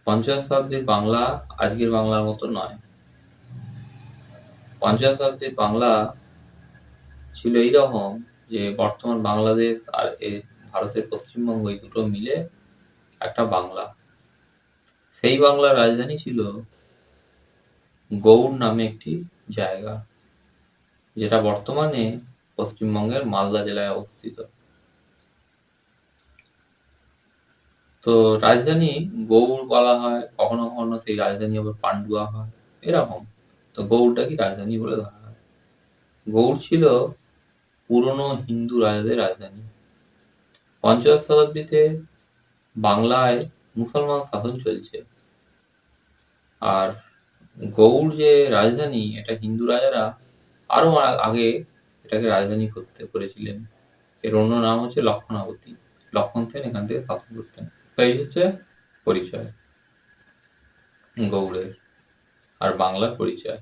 পঞ্চদশ শতাব্দীর বাংলা আজকের বাংলার মতো নয়। পঞ্চদশ শতাব্দীর বাংলা ছিল এইরকম যে বর্তমান বাংলাদেশ আর ভারতের পশ্চিমবঙ্গ এই দুটো মিলে একটা বাংলা। সেই বাংলার রাজধানী ছিল গৌড় নামে একটি জায়গা, যেটা বর্তমানে পশ্চিমবঙ্গের মালদা জেলায় অবস্থিত। তো রাজধানী গৌড় বলা হয়, কখনো কখনো সেই রাজধানী আবার পান্ডুয়া হয়, এরকম। তো গৌড়টাকে রাজধানী বলে ধরা হয়। গৌড় ছিল পুরনো হিন্দু রাজাদের রাজধানী। পঞ্চদশ শতাব্দীতে বাংলায় মুসলমান শাসন চলছে, আর গৌড় যে রাজধানী, এটা হিন্দু রাজারা আরো আগে এটাকে রাজধানী করেছিলেন। এর অন্য নাম হচ্ছে লক্ষণাবতী। লক্ষণ সেন এখান থেকে শাসন করতেন। তো এই হচ্ছে পরিচয় গৌড়ের আর বাংলার পরিচয়।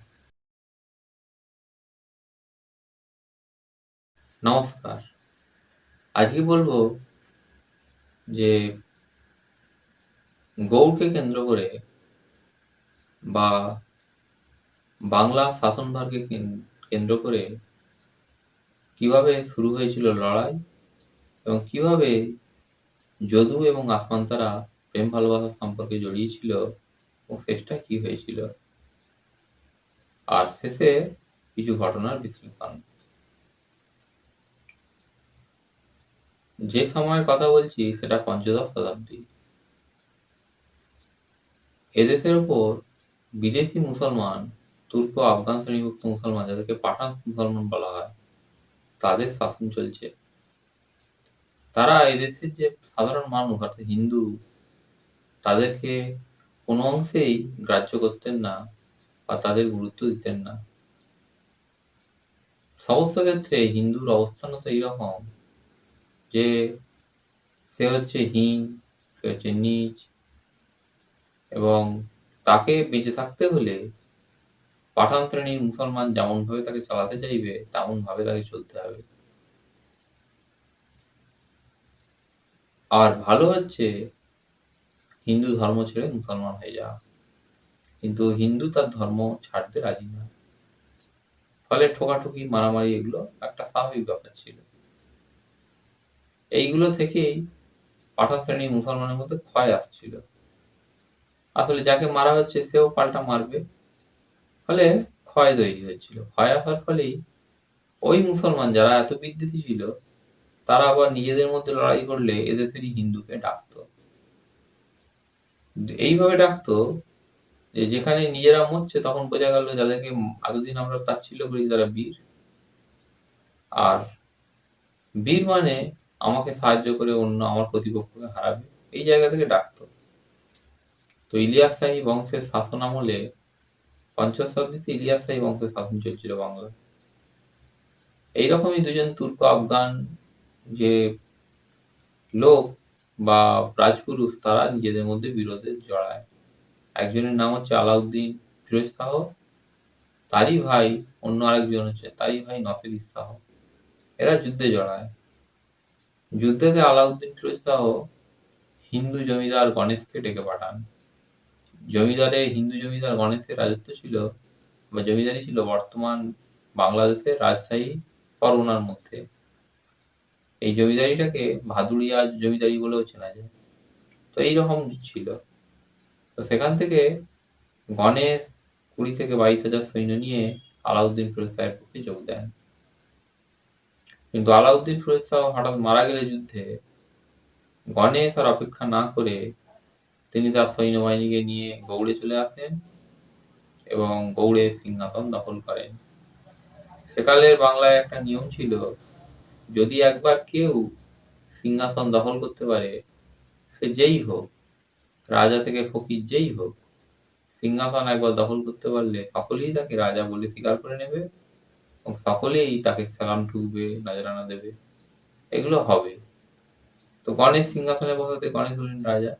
নমস্কার, আজকে বলবো যে গৌড়কে কেন্দ্র করে বা বাংলা শাসনভারকে কেন্দ্র করে কিভাবে শুরু হয়েছিল লড়াই, এবং কিভাবে যদু এবং আসমান্তারা প্রেম ভালোবাসার সম্পর্কে জড়িয়েছিল এবং শেষটা কি হয়েছিল, আর শেষে কিছু ঘটনার বিশ্লেষণ। যে সময়ের কথা বলছি সেটা পঞ্চদশ শতাব্দী। এদেশের উপর বিদেশি মুসলমান, তুর্ক আফগান শ্রেণীভুক্ত মুসলমান, যাদেরকে পাঠান মুসলমান বলা হয়, তাদের শাসন চলছে। তারা এদেশের যে সাধারণ মানুষ অর্থাৎ হিন্দু, তাদেরকে কোনো অংশেই গ্রাহ্য করতেন না বা তাদের গুরুত্ব দিতেন না। সমস্ত ক্ষেত্রে হিন্দুর অবস্থান তো এইরকম যে সে হচ্ছে হীন, সে হচ্ছে নীচ, এবং তাকে বেঁচে থাকতে হলে পাঠান শ্রেণীর মুসলমান যেমন ভাবে তাকে চালাতে চাইবে তেমন ভাবে তাকে চলতে হবে। আর ভালো হচ্ছে হিন্দু ধর্ম ছেড়ে মুসলমান হয়ে যাওয়া, কিন্তু হিন্দু তার ধর্ম ছাড়তে রাজি নয়। ফলে ঠোকাঠুকি, মারামারি এগুলো একটা স্বাভাবিক ব্যাপার ছিল। এইগুলো থেকেই পাঠান শ্রেণীর মুসলমানের মধ্যে ক্ষয় আসছিল। আসলে যাকে মারা হচ্ছে সেও পাল্টা মারবে, ফলে ক্ষয় তৈরি হয়েছিল। ক্ষয় আসার ফলেই ওই মুসলমান যারা এত বিদ্বেষী ছিল, তারা আবার নিজেদের মধ্যে লড়াই করলে এদেশেরই হিন্দুকে ডাকতো। এইভাবে ডাকতো যে যেখানে নিজেরা মরছে তখন বোঝা গেল যাদেরকে এতদিন আমরা তাচ্ছিল্য করি তারা বীর। আর বীর মানে আমাকে সাহায্য করে অন্য আমার প্রতিপক্ষকে হারাবে, এই জায়গা থেকে ডাকতো। তো ইলিয়াস শাহী বংশের শাসন আমলে পঞ্চদশ শতাব্দীতে ইলিয়াস শাহী বংশের শাসন চলছিল বাংলায়। এইরকমই দুজন তুর্ক আফগান যে লোক বা রাজপুরুষ, তারা নিজেদের মধ্যে বিরোধে জড়ায়। একজনের নাম হচ্ছে আলাউদ্দিন ফিরোজ শাহ, তারই ভাই অন্য আরেকজন হচ্ছে তারই ভাই নসির শাহ। এরা যুদ্ধে জড়ায়। যুদ্ধেতে আলাউদ্দিন ফিরোজ শাহ হিন্দু জমিদার গণেশকে ডেকে পাঠান। হিন্দু জমিদার গণেশের রাজত্ব ছিল বা জমিদারি ছিল বর্তমান বাংলাদেশের রাজশাহী পরগনার মধ্যে। এই জমিদারিটাকে ভাদুড়িয়া জমিদারি বলেও চেনা যায়। তো এইরকম ছিল। তো সেখান থেকে গণেশ 20 থেকে 22,000 সৈন্য নিয়ে আলাউদ্দিন ফিরোজ শাহের পক্ষে যোগ দেন। কিন্তু আলাউদ্দিন ফিরোজ শাহ হঠাৎ মারা গেলে যুদ্ধে গণেশ আর অপেক্ষা না করে তিনি তার সৈন্যবাহিনীকে নিয়ে গৌড়ে চলে আসেন এবং গৌড়ের সিংহাসন দখল করেন। সেকালের বাংলায় একটা নিয়ম ছিল, যদি একবার কেউ সিংহাসন দখল করতে পারে, সে যেই হোক, রাজা থেকে ফকির যেই হোক, সিংহাসন একবার দখল করতে পারলে সকলেই তাকে রাজা বলে স্বীকার করে নেবে এবং সকলেই তাকে সালাম ঠুকবে, নজরানা দেবে, এগুলো হবে। তো গণেশ সিংহাসনে বসাতে গণেশ হলেন রাজা,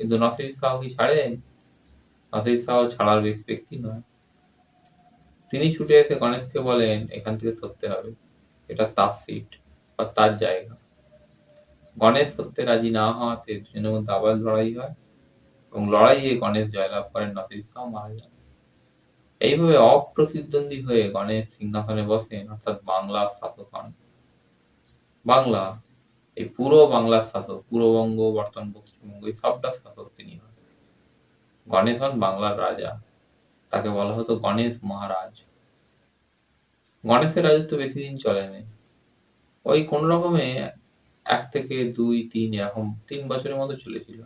কিন্তু নসির শাহ কি ছাড়েন? নসির শাহ ছাড়ার ব্যক্তি নয়। তিনি ছুটে এসে গণেশকে বলেন এখান থেকে সরতে হবে, এটা তার সিট বা তার জায়গা। গণেশ সত্যি রাজি না হওয়াতে দুজনের মধ্যে আবার লড়াই হয় এবং লড়াইয়ে গণেশ জয়লাভ করেন, নসির শাহ মারা যান। এইভাবে অপ্রতিদ্বন্দ্বী হয়ে গণেশ সিংহাসনে বসেন, অর্থাৎ বাংলার শাসক হন। বাংলা, এই পুরো বাংলার শাসক, পূর্ববঙ্গ, বর্তমান পশ্চিমবঙ্গ, এই সবটার শাসক তিনি হন। গণেশ হন বাংলার রাজা, তাকে বলা হতো গণেশ মহারাজ। গণেশের রাজত্ব বেশি দিন চলেনি, ওই কোন রকমে 1 থেকে 2, 3 এরকম 3 বছরের মতো চলেছিল।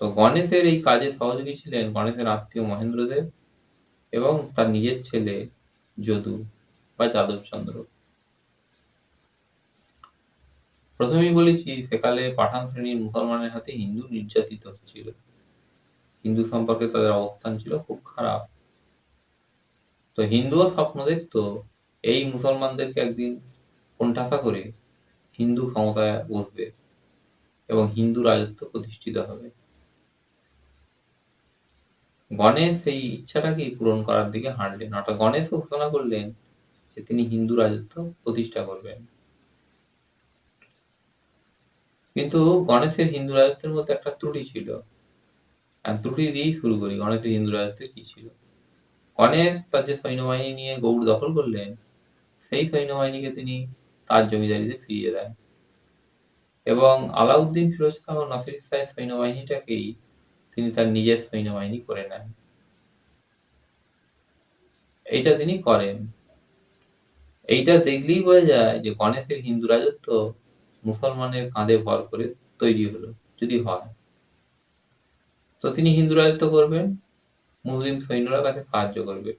তো গণেশের এই কাজে সহযোগী ছিলেন গণেশের আত্মীয় মহেন্দ্রদেব এবং তার নিজের ছেলে যদু বা যাদবচন্দ্র। প্রথমেই বলেছি সেকালে পাঠান শ্রেণীর মুসলমানের হাতে হিন্দু নির্যাতিত হচ্ছিল। হিন্দু সম্পর্কে তাদের অবস্থান ছিল খুব খারাপ। তো হিন্দুও স্বপ্ন দেখতো এই মুসলমানদেরকে একদিন কোণঠাসা করে হিন্দু ক্ষমতায় বসবে এবং হিন্দু রাজত্ব প্রতিষ্ঠিত হবে। গণেশ সেই ইচ্ছাটাকেই পূরণ করার দিকে হাঁটলেন, অর্থাৎ গণেশও ঘোষণা করলেন যে তিনি হিন্দু রাজত্ব প্রতিষ্ঠা করবেন। কিন্তু গণেশের হিন্দু রাজত্বের মধ্যে একটা ত্রুটি ছিল। ত্রুটি দিয়েই শুরু করি, গণেশের হিন্দু রাজত্বে কি ছিল। গণেশ তার যে সৈন্যবাহিনী নিয়ে গৌড় দখল করলেন, সেই সৈন্যবাহিনীকে তিনি তার জমিদারিতে ফিরিয়ে দেন এবং আলাউদ্দিন ফিরোজ শাহ ও নাসির শাহের সৈন্যবাহিনীটাকেই তিনি তার নিজের সৈন্যবাহিনী করে নেন। এইটা তিনি করেন। এইটা দেখলেই বোঝা যায় যে গণেশের হিন্দু রাজত্ব মুসলমানের কাঁধে ভর করে তৈরি হলো, যদি হয়। তো তিনি হিন্দু রাজত্ব করবেন, মুসলিম সৈন্যরা তাকে সাহায্য করবে।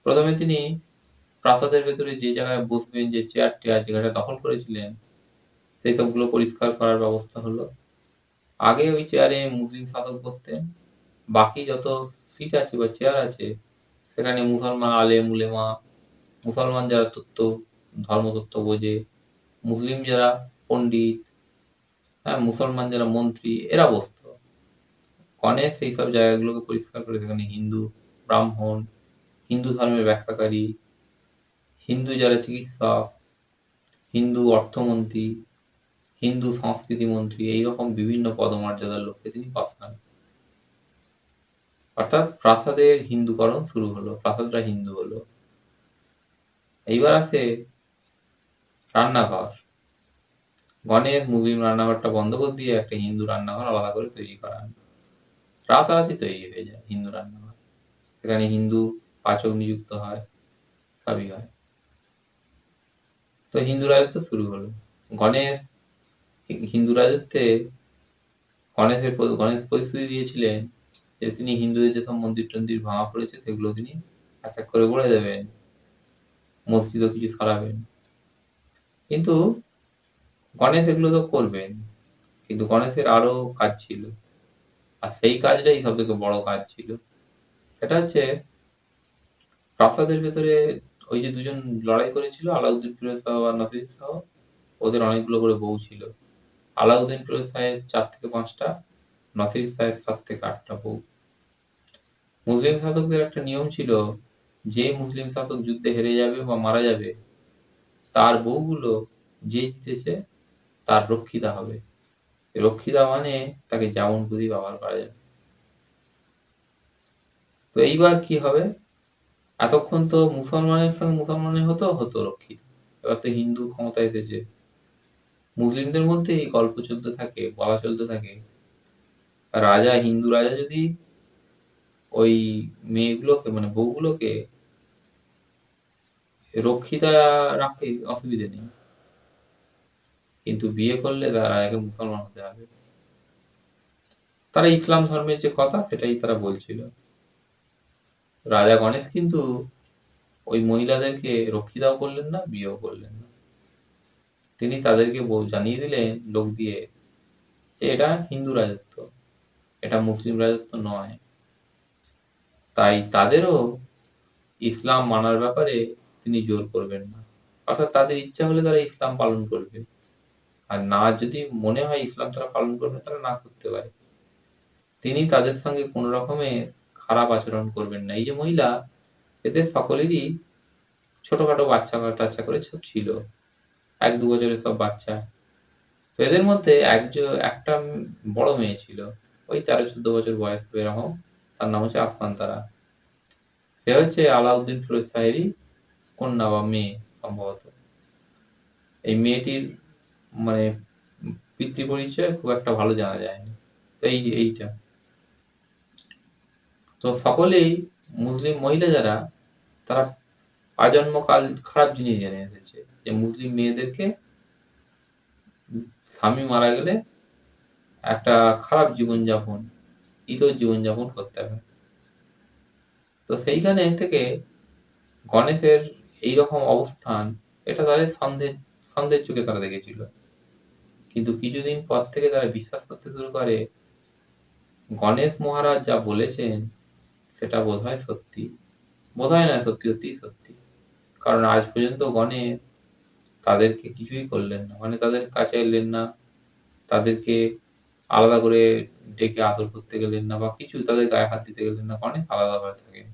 প্রথমে তিনি প্রাসাদের ভেতরে যে জায়গায় বসবেন, যে চেয়ার টেয়ার যেখানে দখল করেছিলেন, সেই সবগুলো পরিষ্কার করার ব্যবস্থা হলো। আগে ওই চেয়ারে মুসলিম শাসক বসতেন, বাকি যত সিট আছে বা চেয়ার আছে সেখানে মুসলমান আলেম উলেমা, মুসলমান যারা ধর্মতত্ত্ব বোঝে, মুসলিম যারা পণ্ডিত, মুসলমান যারা মন্ত্রী, এরা বসত। গণেশ সেই সব জায়গাগুলোকে পরিষ্কার করে সেখানে হিন্দু ব্রাহ্মণ, হিন্দু ধর্মের ব্যাখ্যাকারী, হিন্দু যারা চিকিৎসক, হিন্দু অর্থমন্ত্রী, হিন্দু সংস্কৃতি মন্ত্রী, এইরকম বিভিন্ন পদমর্যাদার লোককে তিনি বসান। অর্থাৎ প্রাসাদের হিন্দুকরণ শুরু হলো, প্রাসাদটা হিন্দু হলো। এইবার আসে রান্নাঘর। গণেশ মুসলিম রান্নাঘরটা বন্ধ করে দিয়ে একটা হিন্দু রান্নাঘর আলাদা করে তৈরি করান। রাতারাতি তৈরি হয়ে যায় হিন্দু রান্নাঘর, সেখানে হিন্দু পাচক নিযুক্ত হয়, সবই হয়। তো হিন্দু রাজত্ব শুরু হলো। গণেশ হিন্দু রাজত্বে গণেশ প্রতিশ্রুতি দিয়েছিলেন যে তিনি হিন্দুদের যেসব মন্দির টন্দির ভাঙা পড়েছে সেগুলো তিনি এক এক করে গড়ে দেবেন, মসজিদও কিছু সরাবেন। কিন্তু গণেশ এগুলো তো করবেন, কিন্তু গণেশের আরো কাজ ছিল, আর সেই কাজটাই সব থেকে বড় কাজ ছিল। সেটা হচ্ছে প্রাসাদের ভেতরে ওই যে দুজন লড়াই করেছিল, আলাউদ্দিন ফিরোজ শাহ আর নাসির শাহ, ওদের অনেকগুলো করে বউ ছিল। আলাউদ্দিন ফিরোজ শাহের 4 থেকে 5টা, নাসির শাহের 7 থেকে 8টা বউ। মুসলিম শাসকদের একটা নিয়ম ছিল, যে মুসলিম শাসক যুদ্ধে হেরে যাবে বা মারা যাবে, তার বউগুলো যে জিতেছে তার রক্ষিতা হবে। রক্ষিতা মানে তাকে যেমন খুশি ব্যবহার করা যাবে। তো এইবার কি হবে, এতক্ষণ তো মুসলমানের সঙ্গে মুসলমানের হতো রক্ষিত, এবার তো হিন্দু ক্ষমতা এসেছে। মুসলিমদের মধ্যে এই গল্প চলতে থাকে, বলা চলতে থাকে, রাজা, হিন্দু রাজা যদি ওই মেয়েগুলোকে মানে বউগুলোকে রক্ষিতা রাখে অসুবিধে নেই, কিন্তু বিয়ে করলে তার আগে মুসলমান হতে হবে। তারা ইসলাম ধর্মের যে কথা সেটাই তারা বলছিল। রাজা গণেশ কিন্তু ওই মহিলাদেরকে রক্ষিতাও করলেন না, বিয়েও করলেন না। তিনি তাদেরকে জানিয়ে দিলেন লোক দিয়ে যে এটা হিন্দু রাজত্ব, এটা মুসলিম রাজত্ব নয়। তাই তাদেরও ইসলাম মানার ব্যাপারে তিনি জোর করবেন না। অর্থাৎ তাদের ইচ্ছা হলে তারা ইসলাম পালন করবে, আর না যদি মনে হয় ইসলাম তারা পালন করবে, তারা না করতে পারে। তিনি তাদের সঙ্গে কোন রকমের খারাপ আচরণ করবেন না। এই যে মহিলা, এদের সকলেরই ছোটখাটো বাচ্চা টাচ্চা করে সব ছিল, 1-2 বছরের সব বাচ্চা। তো এদের মধ্যে একটা বড় মেয়ে ছিল। ওই ১৩-১৪ বছর বয়স হবে এরকম। তার নাম হচ্ছে আফফান তারা। সে হচ্ছে আলাউদ্দিন ফিরোজ শাহেরই কন্যা বা মেয়ে সম্ভবত। এই মেয়েটির মানে পিতৃ পরিচয় খুব একটা ভালো জানা যায়নি। তো এইটা। তো সকলেই মুসলিম মহিলা যারা তারা আজন্মকাল খারাপ জিনিস জেনে এসেছে যে মুসলিম মেয়েদেরকে স্বামী মারা গেলে একটা খারাপ জীবনযাপন, ইতর জীবনযাপন করতে হয়। তো সেইখানে থেকে গণেশের এইরকম অবস্থান এটা তাদের সন্দেহের চোখে তারা দেখেছিল। কিন্তু কিছুদিন পর থেকে তারা বিশ্বাস করতে শুরু করে গণেশ মহারাজ যা বলেছেন সেটা বোধহয় সত্যি। বোধহয় না, সত্যি সত্যিই সত্যি। কারণ আজ পর্যন্ত গণেশ তাদেরকে কিছুই করলেন না। মানে তাদের কাছে এলেন না, তাদেরকে আলাদা করে ডেকে আদর করতে গেলেন না বা কিছু তাদের গায়ে হাত দিতে গেলেন না। গণেশ আলাদাভাবে থাকেন।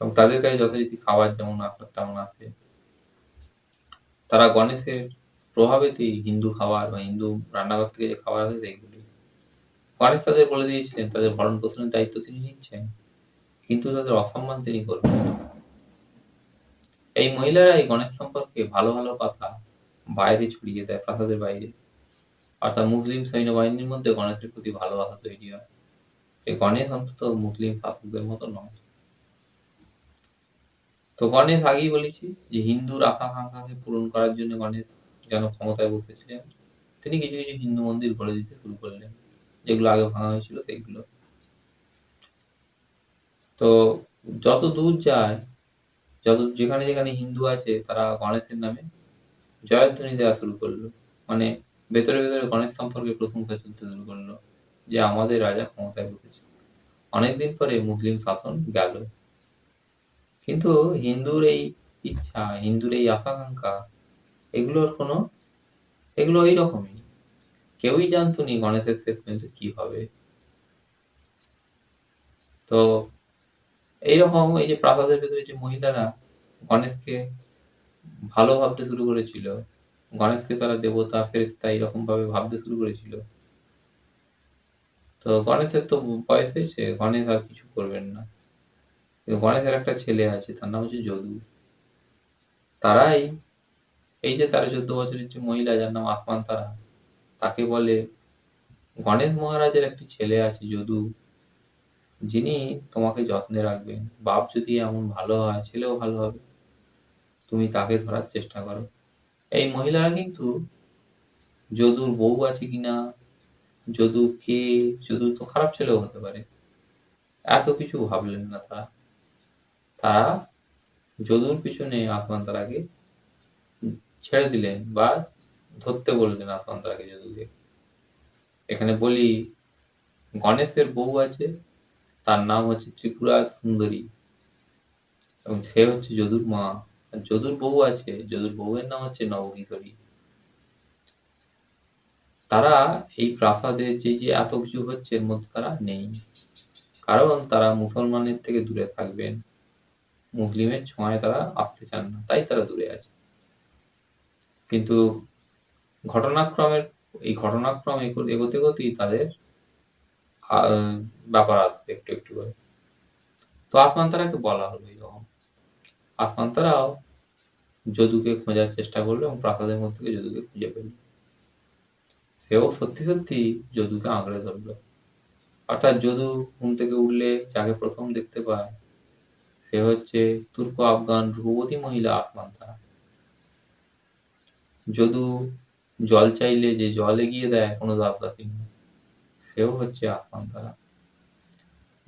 এবং তাদের কাছে যথারীতি খাবার যেমন আসার তেমন আসে। তারা গণেশের প্রভাবেতেই হিন্দু খাবার বা হিন্দু রান্নাঘর থেকে যে খাবার আসে সেইগুলি। গণেশ তাদের বলে দিয়েছিলেন তাদের ভরণ-পোষণের দায়িত্ব তিনি নিচ্ছেন। কিন্তু তাদের অসম্মান তিনি করবেন না। এই মহিলারাই গণেশ সম্পর্কে ভালো, ভালো কথা বাইরে ছড়িয়ে দেয় প্রাসাদের বাইরে। অর্থাৎ মুসলিম সৈন্যবাহিনীর মধ্যে গণেশের প্রতি ভালোবাসা তৈরি হয়। এই গণেশ অন্তত মুসলিম শাসকদের মতো নয়। তো গণেশ আগেই বলেছি যে হিন্দুর আকাঙ্ক্ষাকে পূরণ করার জন্য গণেশ যেন ক্ষমতায় বসেছিলেন। তিনি কিছু, কিছু হিন্দু মন্দির গড়ে দিতে শুরু করলেন। যেগুলো আগে ভাঙা হয়েছিল সেইগুলো। তো যত দূর যায়, যেখানে, যেখানে হিন্দু আছে তারা গণেশের নামে জয়ধ্বনি দেওয়া শুরু করলো। মানে ভেতরে, ভেতরে গণেশ সম্পর্কে প্রশংসা চলতে শুরু করলো যে আমাদের রাজা ক্ষমতায় বসেছে। অনেকদিন পরে মুসলিম শাসন গেল। কিন্তু হিন্দুর এই ইচ্ছা, হিন্দুর এই আকাঙ্ক্ষা এগুলো এইরকমই। কেউই জানতো নি গণেশের শেষ পর্যন্ত কি হবে। তো এইরকম এই যে প্রাসাদের ভেতরে যে মহিলারা গণেশকে ভালো ভাবতে শুরু করেছিল, গণেশকে তারা দেবতা, ফেরেশতা এরকম ভাবে ভাবতে শুরু করেছিল। তো গণেশের তো বয়স হয়েছে, গণেশ আর কিছু করবেন না। কিন্তু গণেশের একটা ছেলে আছে, তার নাম হচ্ছে যদু। তারাই এই যে ১৩-১৪ বছরের যে মহিলা যার নাম আফফান তারা, তাকে বলে গণেশ মহারাজের একটি ছেলে আছে যদু, যিনি তোমাকে যত্নে রাখবেন। বাপ যদি এমন ভালো হয়, ছেলেও ভালো হবে। তুমি তাকে ধরার চেষ্টা করো। এই মহিলারা কিন্তু যদুর বউ আছে কিনা, যদু কে, যদু তো খারাপ ছেলেও হতে পারে। এত কিছু ভাবলেন না তারা। তারা যদুর পিছনে আফফান তারাকে ছেড়ে দিলেন বা ধরতে বললেন আফফান তারাকে যদুকে। এখানে বলি গণেশের বউ আছে, তার নাম হচ্ছে ত্রিপুরা সুন্দরী এবং সে হচ্ছে যদুর মা। আর যদুর বউ আছে, যদুর বউয়ের নাম হচ্ছে নবকিশোরী। তারা এই প্রাসাদে যে এত কিছু হচ্ছে এর মধ্যে তারা নেই। কারণ তারা মুসলমানের থেকে দূরে থাকবেন। মুসলিমের ছোঁয়ায় তারা আসতে চান না। তাই তারা দূরে আছে। কিন্তু ঘটনাক্রমের ঘটনাক্রম এগোতে, এগোতেই তাদের আ ব্যাপার আসবে একটু, একটু করে। তো আফগান তারাকে বলা হলো এরকম। আফগান তারাও যদুকে খোঁজার চেষ্টা করলো এবং প্রাসাদের মধ্যে থেকে যদুকে খুঁজে পেল। সেও সত্যি, সত্যি যদুকে আঁকড়ে ধরল। অর্থাৎ যদু ঘুম থেকে উঠলে যাকে প্রথম দেখতে পায় সে হচ্ছে তুর্ক আফগান রূপবতী মহিলা আফগান তারা। যদু জল চাইলে যে জল এগিয়ে দেয় কোনো দাসদাসী নয়, সেও হচ্ছে আফগান তারা।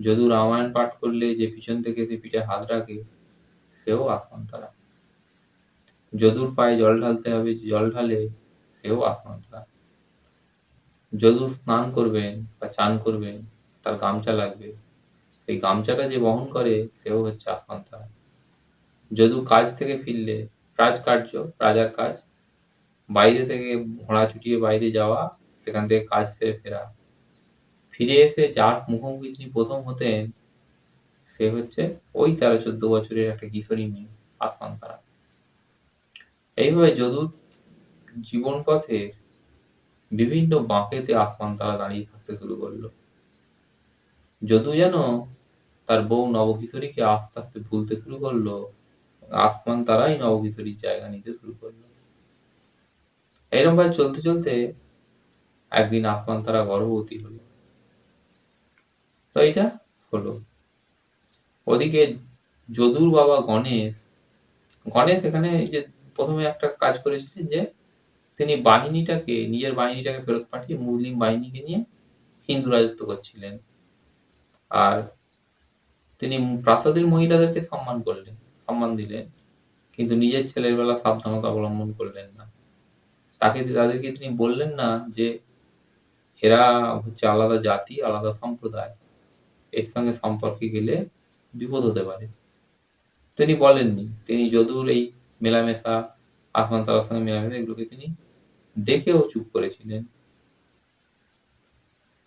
যদু রামায়ণ পাঠ করলে যে পিছন থেকে এসে পিঠে হাত রাখে সেও আফগান তারা। যদুর পায়ে জল ঢালতে হবে, যে জল ঢালে সেও আফগান তারা। যদু স্নান করবেন বা চান করবেন তার গামছা লাগবে, সেই গামছাটা যে বহন করে সেও হচ্ছে আফগান তারা। যদু কাজ থেকে ফিরলে রাজকার্য, রাজার কাজ, বাইরে থেকে ঘোড়া ছুটিয়ে বাইরে যাওয়া, সেখান থেকে কাজ সেরে ফেরা। ফিরে এসে যার মুখোমুখি তিনি প্রথম হতেন সে হচ্ছে ওই ১৩-১৪ বছরের একটা কিশোরী মেয়ে আফগান তারা। এইভাবে যদুর জীবন পথে বিভিন্ন বাঁকেতে আসমান তারা দাঁড়িয়ে থাকতে শুরু করলো। যদু যেন তার বউ নবকিশোরীকে আস্তে আস্তে ভুলতে শুরু করলো, আসমান তারাই নবকিশোরীর জায়গা নিতে শুরু করলো। এরমভাবে চলতে চলতে একদিন আসমান তারা গর্ভবতী হলো। তো এইটা হলো। ওদিকে যদুর বাবা গণেশ, গণেশ এখানে এই যে প্রথমে একটা কাজ করেছিলেন যে তিনি নিজের বাহিনীটাকে ফেরত পাঠিয়ে মুসলিম বাহিনীকে নিয়ে হিন্দু রাজত্ব করছিলেন। আর তিনি প্রাসাদের মহিলাদেরকে সম্মান দিলেন, কিন্তু নিজের ছেলের বেলা সাবধানতা অবলম্বন করলেন না। তাদেরকে তিনি বললেন না যে এরা হচ্ছে আলাদা জাতি, আলাদা সম্প্রদায়, এর সঙ্গে সম্পর্কে গেলে বিপদ হতে পারে। তিনি বলেননি। তিনি যদুর এই মেলামেশা, আসমান তারার সঙ্গে মেলামেশা, এগুলোকে তিনি দেখেও চুপ করেছিলেন।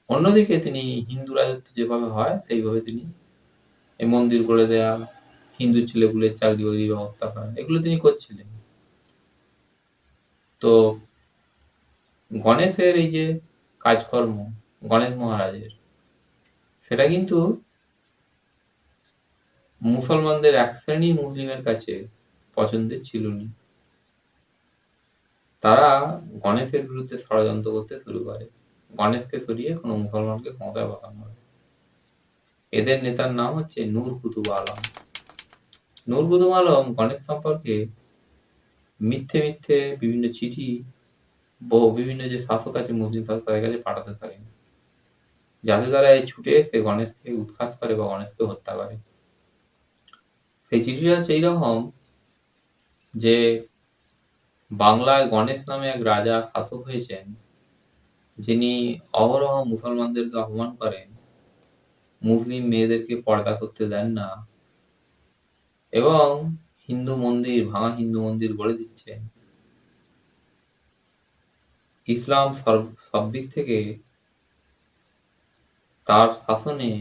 অন্যদিকে তিনি হিন্দু রাজত্ব যেভাবে হয় সেইভাবে তিনি এই মন্দির করে দেয়া, হিন্দু ছেলেপুলের চাকরি বাকরির ব্যবস্থা করা, এগুলো তিনি করছিলেন। তো গণেশের এই যে কাজকর্ম, গণেশ মহারাজের, সেটা কিন্তু মুসলমানদের এক শ্রেণী মুসলিমের কাছে পছন্দের ছিল না। তারা গণেশের বিরুদ্ধে ষড়যন্ত্র করতে শুরু করে, গণেশকে সরিয়ে কোনো মুসলমানকে ক্ষমতায় বসানো হয়। এদের নেতার নাম হচ্ছে নূর কুতুব আলম। নূর কুতুব আলম গণেশ সম্পর্কে মিথ্যে মিথ্যে বিভিন্ন চিঠি বিভিন্ন যে শাসক আছে, মুসলিম শাসক, তাদের কাছে পাঠাতে থাকেন, যাতে তারা এই ছুটে এসে গণেশকে উৎখাত করে বা গণেশকে হত্যা করে। সেই চিঠিটা হচ্ছে এইরকম যে বাংলায় গণেশ নামে এক রাজা শাসক হয়েছেন, যিনি অহরহ মুসলমানদেরকে অপমান করেন, মুসলিম মেয়েদেরকে পর্দা করতে দেন না, এবং ভাঙা হিন্দু মন্দির গড়ে দিচ্ছেন। ইসলাম সব দিক থেকে তার শাসনে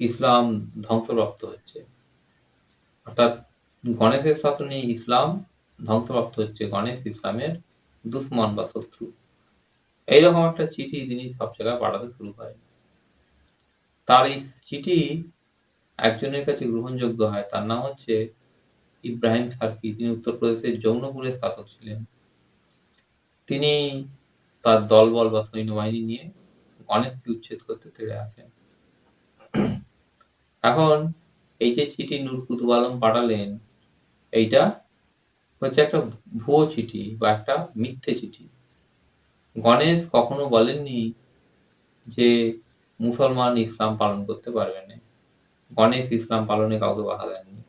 ইসলাম ধ্বংসপ্রাপ্ত হচ্ছে। অর্থাৎ গণেশের শাসনে ইসলাম ধ্বংসপ্রাপ্ত হচ্ছে, গণেশ ইসলামের দুশ্মন বা শত্রু। এইরকম একটা চিঠি তিনি সব জায়গায় পাঠাতে শুরু করেন। তার এই চিঠি একজনের কাছে গ্রহণযোগ্য হয়, তার নাম হচ্ছে ইব্রাহিম সার্কি। তিনি উত্তরপ্রদেশের জৌনপুরের শাসক ছিলেন। তিনি তার দলবল বা সৈন্যবাহিনী নিয়ে গণেশকে উচ্ছেদ করতে তেড়ে আসেন। এখন এই যে চিঠি নূর কুতুব আলম পাঠালেন, এইটা হচ্ছে একটা ভুয়ো চিঠি বা একটা মিথ্যে চিঠি। গণেশ কখনো বলেননি যে মুসলমান ইসলাম পালন করতে পারবে না। গণেশ ইসলাম পালনে কাউকে বাধা দেননি।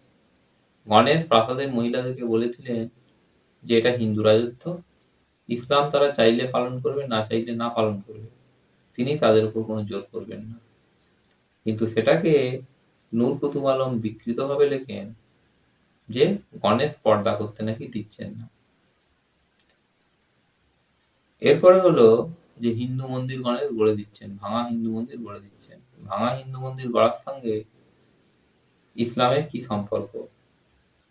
গণেশ প্রাসাদের মহিলাদেরকে বলেছিলেন যে এটা হিন্দু রাজত্ব, ইসলাম তারা চাইলে পালন করবে, না চাইলে না পালন করবে, তিনি তাদের উপর কোনো জোর করবেন না। কিন্তু সেটাকে নূর কুতুব আলম বিকৃতভাবে লেখেন যে গণেশ পর্দা করতে নাকি দিচ্ছেন না। এরপরে হলো যে হিন্দু মন্দির গণেশ গড়ে দিচ্ছেন, ভাঙা হিন্দু মন্দির গড়ে দিচ্ছেন। ভাঙা হিন্দু মন্দির গড়ার সঙ্গে ইসলামের কি সম্পর্ক?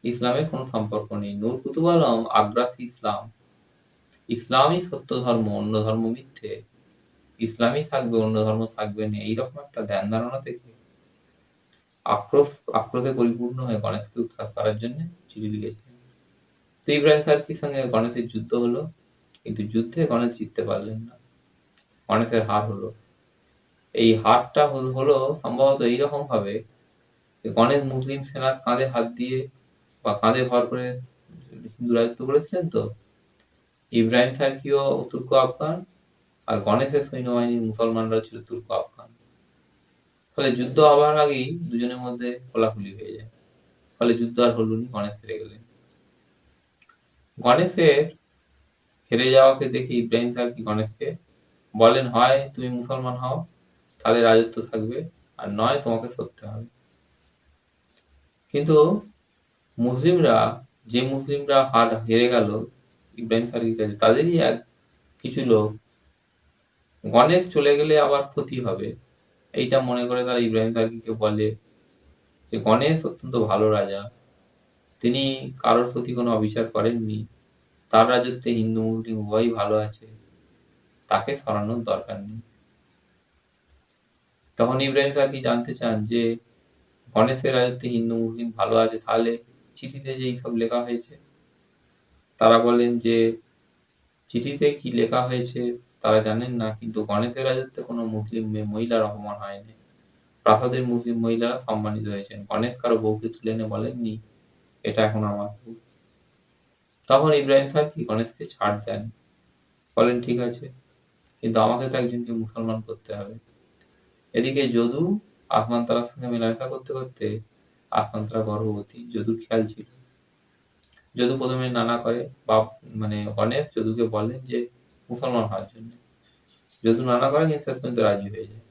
ইসলামের কোনো সম্পর্ক নেই। নূর কুতুব আলম আগ্রাসী ইসলাম, ইসলামই সত্য ধর্ম, অন্য ধর্ম মিথ্যে, ইসলামই থাকবে, অন্য ধর্ম থাকবে না, এইরকম একটা ধ্যান ধারণা থেকে আক্রোশে পরিপূর্ণ হয়ে গণেশকে উৎখাত করার জন্য চিঠি লিখেছিলেন। তো ইব্রাহিম সার্কির সঙ্গে গণেশের যুদ্ধ হলো, কিন্তু যুদ্ধে গণেশ জিততে পারলেন না, গণেশের হার হলো। এই হারটা হলো সম্ভবত এইরকম ভাবে, গণেশ মুসলিম সেনার কাঁধে হাত দিয়ে বা কাঁধে ভর করে হিন্দু রাজত্ব করেছিলেন। তো ইব্রাহিম সার্কিও তুর্ক আফগান, আর গণেশের সৈন্যবাহিনীর মুসলমানরা ছিল তুর্ক আফগান। ফলে যুদ্ধ হবার আগেই দুজনের মধ্যে খোলাখুলি হয়ে যায়। ফলে যুদ্ধ আর হলো না, গণেশ হেরে গেলেন। গণেশের হেরে যাওয়াকে দেখে ইব্রাহিম সার্কি গণেশকে বলেন, হয় তুমি মুসলমান হও, তাহলে রাজত্ব থাকবে, আর নয় তোমাকে সরতে হবে। কিন্তু মুসলিমরা হেরে গেল ইব্রাহিম সার্কির কাছে, তাদেরই কিছু লোক গণেশ চলে গেলে আবার ক্ষতি হবে, এইটা মনে করে তারা ইব্রাহিম সার্কিকে বলে যে গণেশ অত্যন্ত ভালো রাজা, তিনি কারোর প্রতি কোনো অবিচার করেননি, তার রাজত্বে হিন্দু মুসলিম উভয়ই ভালো আছে, তাকে সরানোর দরকার নেই। তখন ইব্রাহিম সাকি জানতে চান যে গণেশের রাজত্বে হিন্দু মুসলিম ভালো আছে, তাহলে চিঠিতে যে এইসব লেখা হয়েছে। তারা বলেন যে চিঠিতে কি লেখা হয়েছে তারা জানেন না, কিন্তু গণেশের রাজত্বে কোনো মুসলিম মহিলার অপমান হয়নি। প্রাসাদের মুসলিম মহিলারা সম্মানিত হয়েছেন। গণেশ কারো বউকে তুলে এনে বলেননি এটা এখন আমার বউ। তখন ইব্রাহিম সাকি গণেশকে ছাড় দেন, বলেন ঠিক আছে, কিন্তু আমাকে তো একজনকে মুসলমান করতে হবে। এদিকে যদু আসমান তারার সঙ্গে মেলামেশা করতে করতে আসমান তারা গর্ভবতী। যদুর খেয়াল ছিল। যদু প্রথমে নানা করে, মানে গণেশ যদুকে বলেন যে মুসলমান হওয়ার জন্য। যদু নানা করে, কিন্তু শেষ পর্যন্ত রাজি হয়ে যায়।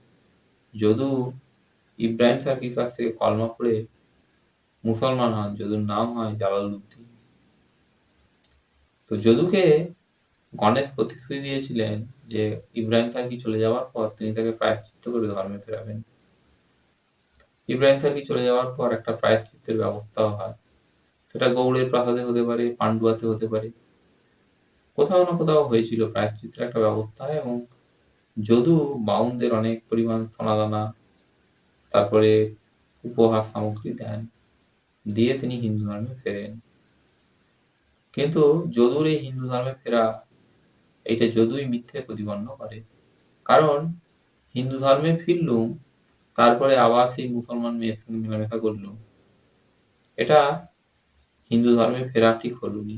যদু ইব্রাহিম সাকির কাছ থেকে কলমা পড়ে মুসলমান হন। যদুর নাম হয় জালালউদ্দিন। তো যদুকে গণেশ প্রতিশ্রুতি দিয়েছিলেন যে ইব্রাহিম সাকি চলে যাওয়ার পর তিনি তাকে প্রায়শ্চিত্ত করে ধর্মে ফেরাবেন। ইব্রাহিম সাকি চলে যাওয়ার পর একটা প্রায়শ্চিত্তের ব্যবস্থাও হয়। সেটা গৌড়ের প্রাসাদে হতে পারে, পান্ডুয়াতে হতে পারে, কোথাও না কোথাও হয়েছিল প্রায়শ্চিত্তের একটা ব্যবস্থা। এবং যদু বাউনদের অনেক পরিমাণ সোনাদানা, তারপরে উপহার সামগ্রী দেন, দিয়ে তিনি হিন্দু ধর্মে ফেরেন। কিন্তু যদুর এই হিন্দু ধর্মে ফেরা, এইটা যদুই মিথ্যে প্রতিপন্ন করে। কারণ হিন্দু ধর্মে ফিরলুম, তারপরে আবার সেই মুসলমান মেয়ের সঙ্গে মেলামেশা করলুম, এটা হিন্দু ধর্মে ফেরা ঠিক হলুনি।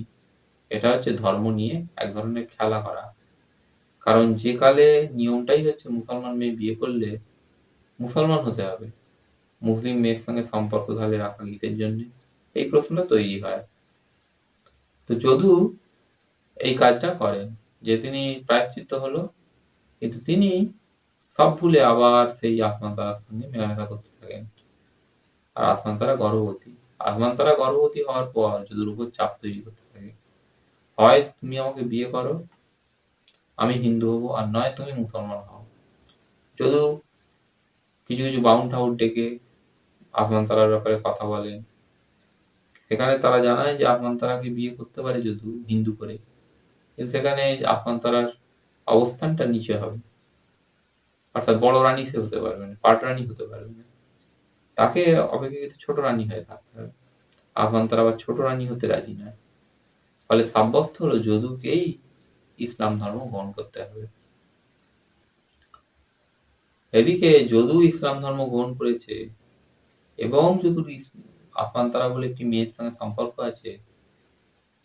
এটা হচ্ছে ধর্ম নিয়ে এক ধরনের খেলা করা। কারণ যে কালে নিয়মটাই হচ্ছে মুসলমান মেয়ে বিয়ে করলে মুসলমান হতে হবে, মুসলিম মেয়ের সঙ্গে সম্পর্ক তাহলে রাখা কিসের জন্য, এই প্রশ্নটা তৈরি হয়। তো যদু এই কাজটা করেন, যে তিনি প্রায়শ্চিত্ত হলো, কিন্তু তিনি সব ভুলে আবার সেই আসমান তারার সঙ্গে মেলামেশা করতে থাকেন। আর আসমান তারা গর্ভবতী। আসমান তারা গর্ভবতী হওয়ার পর যদুর উপর চাপ তৈরি করতে থাকে, হয় তুমি আমাকে বিয়ে করো, আমি হিন্দু হবো, আর নয় তুমি মুসলমান হও। যদু কিছু কিছু বাউন ঠাকুর ডেকে আসমান তারার ব্যাপারে কথা বলেন। সেখানে তারা জানায় যে আসমান তারাকে বিয়ে করতে পারে যদু হিন্দু করে, কিন্তু সেখানে আসমান তারার অবস্থানটা নিচে হবে, অর্থাৎ বড় রানী সে হতে পারবে না, পাট রানী হতে পারবে না, তাকে অপেক্ষাকৃত ছোট রানী হয়ে থাকতে হবে। আসমান তারা আবার ছোট রানী হতে রাজি নয়। ফলে সাব্যস্ত হলো যদুকেই ইসলাম ধর্ম গ্রহণ করতে হবে। এদিকে যদু ইসলাম ধর্ম গ্রহণ করেছে এবং যদুর আসমান তারা বলে একটি মেয়ের সঙ্গে সম্পর্ক আছে,